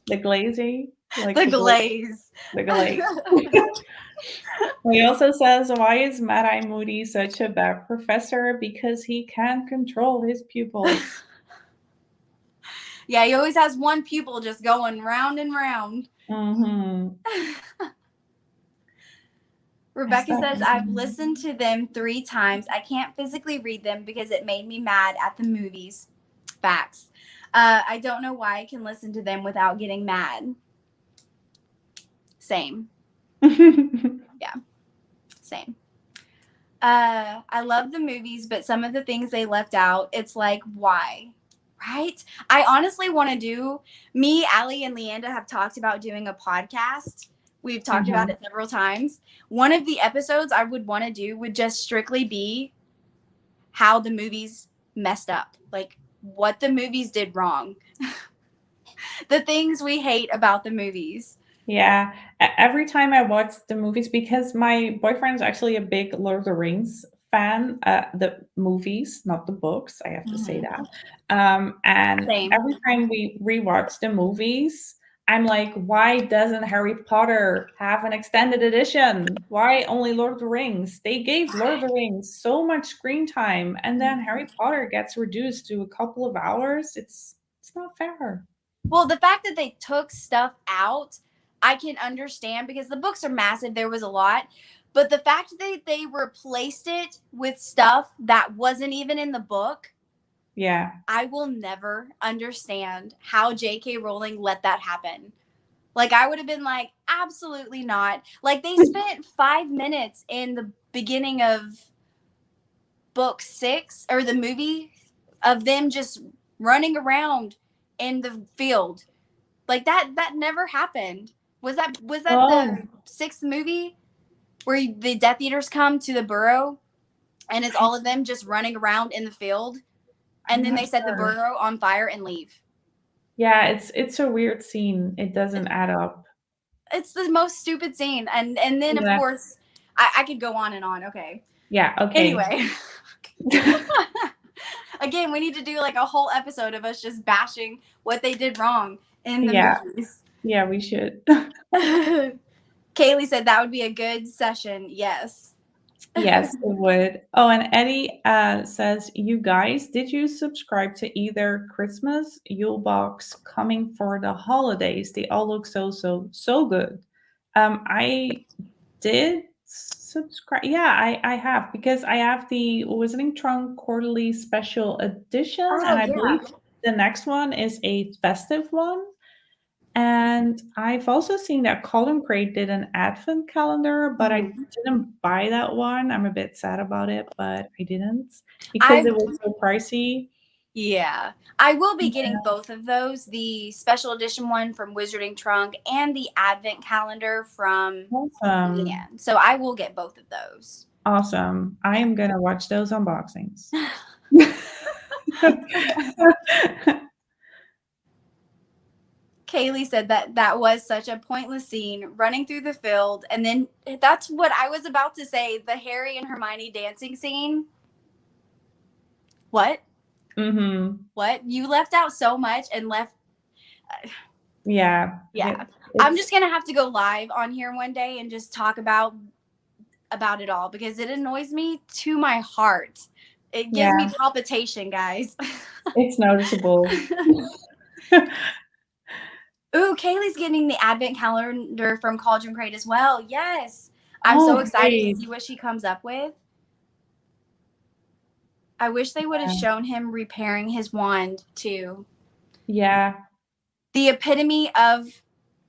Speaker 1: The glazy? Like
Speaker 2: the glaze.
Speaker 1: The glaze. He also says, why is Mad-Eye Moody such a bad professor? Because he can't control his pupils.
Speaker 2: Yeah, he always has one pupil just going round and round. Rebecca says, I've listened to them 3 times. I can't physically read them because it made me mad at the movies. Facts. I don't know why I can listen to them without getting mad. Same. Yeah. Same. I love the movies, but some of the things they left out, it's like, why? Right? I honestly want to do, me, Allie, and Leanda have talked about doing a podcast. We've talked about it several times. One of the episodes I would want to do would just strictly be how the movies messed up. Like, what the movies did wrong. The things we hate about the movies.
Speaker 1: Yeah. Every time I watch the movies, because my boyfriend's actually a big Lord of the Rings fan, the movies, not the books, I have to say that. And
Speaker 2: Same.
Speaker 1: every time we rewatch the movies, I'm like, why doesn't Harry Potter have an extended edition? Why only Lord of the Rings? They gave Lord of the Rings so much screen time, and then Harry Potter gets reduced to a couple of hours. It's not fair.
Speaker 2: Well, the fact that they took stuff out, I can understand because the books are massive. There was a lot. But the fact that they replaced it with stuff that wasn't even in the book,
Speaker 1: yeah,
Speaker 2: I will never understand how J.K. Rowling let that happen. Like, I would have been like, absolutely not. Like, they spent 5 minutes in the beginning of book 6, or the movie, of them just running around in the field. Like, that never happened. Was that the 6th movie where the Death Eaters come to the burrow and it's all of them just running around in the field, and then they set the burrow on fire and leave?
Speaker 1: Yeah, it's a weird scene. It doesn't add up.
Speaker 2: it's the most stupid scene. And then, of
Speaker 1: Yeah.
Speaker 2: course, I could go on and on. Okay.
Speaker 1: Yeah. Okay.
Speaker 2: Anyway. Again, we need to do like a whole episode of us just bashing what they did wrong in the movies.
Speaker 1: Yeah, we should.
Speaker 2: Kaylee said that would be a good session. Yes.
Speaker 1: Yes, it would. Oh, and Eddie says, you guys, did you subscribe to either Christmas, Yule Box coming for the holidays? They all look so good. I did subscribe. Yeah, I have, because I have the Wizarding Trunk Quarterly Special Edition, and I believe the next one is a festive one. And I've also seen that Colin Crate did an advent calendar, but I didn't buy that one. I'm a bit sad about it, but I didn't because it was so pricey.
Speaker 2: Yeah. I will be getting both of those, the special edition one from Wizarding Trunk and the advent calendar from
Speaker 1: Awesome.
Speaker 2: Leanne. So I will get both of those.
Speaker 1: Awesome. I am going to watch those unboxings.
Speaker 2: Kaylee said that was such a pointless scene, running through the field. And then that's what I was about to say, the Harry and Hermione dancing scene. What?
Speaker 1: Mm-hmm.
Speaker 2: What? You left out so much and left.
Speaker 1: Yeah.
Speaker 2: I'm just going to have to go live on here one day and just talk about it all, because it annoys me to my heart. It gives me palpitation, guys.
Speaker 1: It's noticeable.
Speaker 2: Ooh, Kaylee's getting the advent calendar from Cauldron Crate as well. Yes. I'm so excited to see what she comes up with. I wish they would have shown him repairing his wand too.
Speaker 1: Yeah.
Speaker 2: The epitome of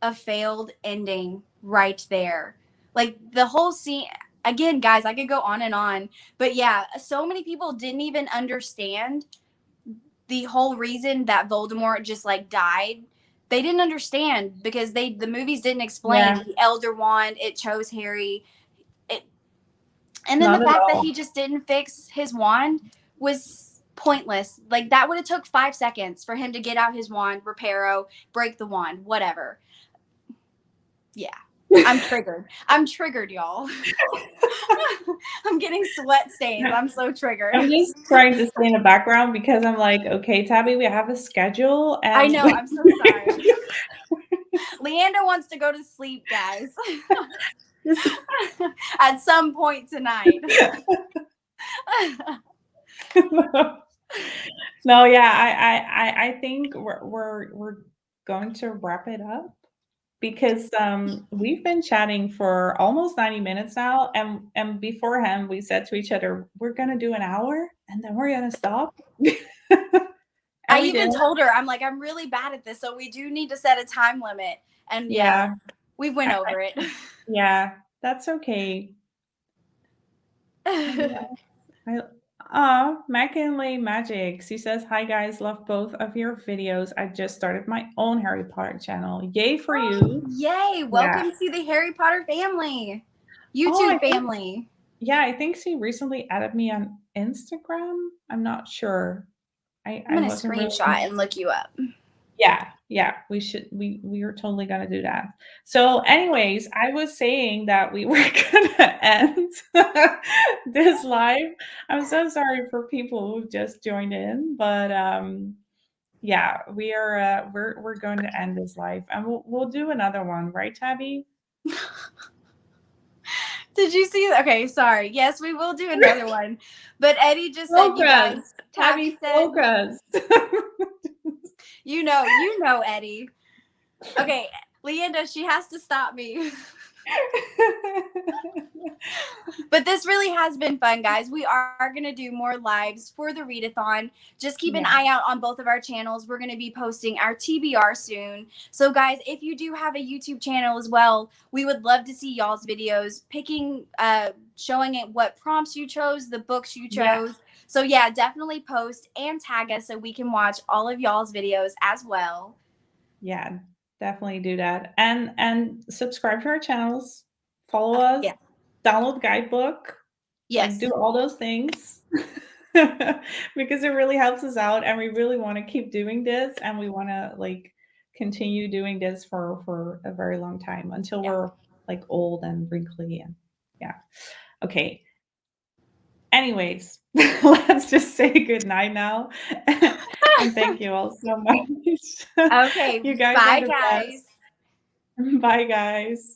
Speaker 2: a failed ending right there. Like the whole scene, again, guys, I could go on and on, but yeah, so many people didn't even understand the whole reason that Voldemort just like died. They didn't understand because the movies didn't explain the Elder Wand. It chose Harry. And then the fact that he just didn't fix his wand was pointless. Like that would have took 5 seconds for him to get out his wand, reparo, break the wand, whatever. Yeah. I'm triggered, y'all. I'm getting sweat stains. I'm so triggered.
Speaker 1: I'm just trying to stay in the background because I'm like, okay, Tabby, we have a schedule. And
Speaker 2: I know. I'm so sorry. Leanda wants to go to sleep, guys. At some point tonight.
Speaker 1: No, yeah, I think we're going to wrap it up, because we've been chatting for almost 90 minutes now, and beforehand we said to each other, we're gonna do an hour and then we're gonna stop.
Speaker 2: I even told her, I'm like, I'm really bad at this, so we do need to set a time limit. And yeah we went over it.
Speaker 1: Yeah, that's okay. McKinley Magic. She says, hi guys, love both of your videos. I just started my own Harry Potter channel. Yay for you.
Speaker 2: Yay. Welcome to the Harry Potter family. YouTube family.
Speaker 1: I think she recently added me on Instagram. I'm not sure.
Speaker 2: I'm going to screenshot and look you up.
Speaker 1: Yeah, we should. We are totally gonna do that. So, anyways, I was saying that we were gonna end this live. I'm so sorry for people who just joined in, but yeah, we're going to end this live, and we'll do another one, right, Tabby?
Speaker 2: Did you see that? Okay, sorry. Yes, we will do another one. But Eddie just said, you guys,
Speaker 1: Tabby, focus.
Speaker 2: You know, Eddie. Okay, Leanda, she has to stop me. But this really has been fun, guys. We are going to do more lives for the readathon. Just keep an eye out on both of our channels. We're going to be posting our TBR soon. So, guys, if you do have a YouTube channel as well, we would love to see y'all's videos, showing it what prompts you chose, the books you chose. So, yeah, definitely post and tag us so we can watch all of y'all's videos as well.
Speaker 1: Yeah, definitely do that. And subscribe to our channels. Follow us. Download the guidebook.
Speaker 2: Yes.
Speaker 1: Do all those things. Because it really helps us out, and we really want to keep doing this, and we want to continue doing this for a very long time until we're like old and wrinkly and yeah. Okay. Anyways, let's just say good night now. And thank you all so much.
Speaker 2: Okay.
Speaker 1: You guys
Speaker 2: Bye,
Speaker 1: are the
Speaker 2: guys.
Speaker 1: best. Bye, guys.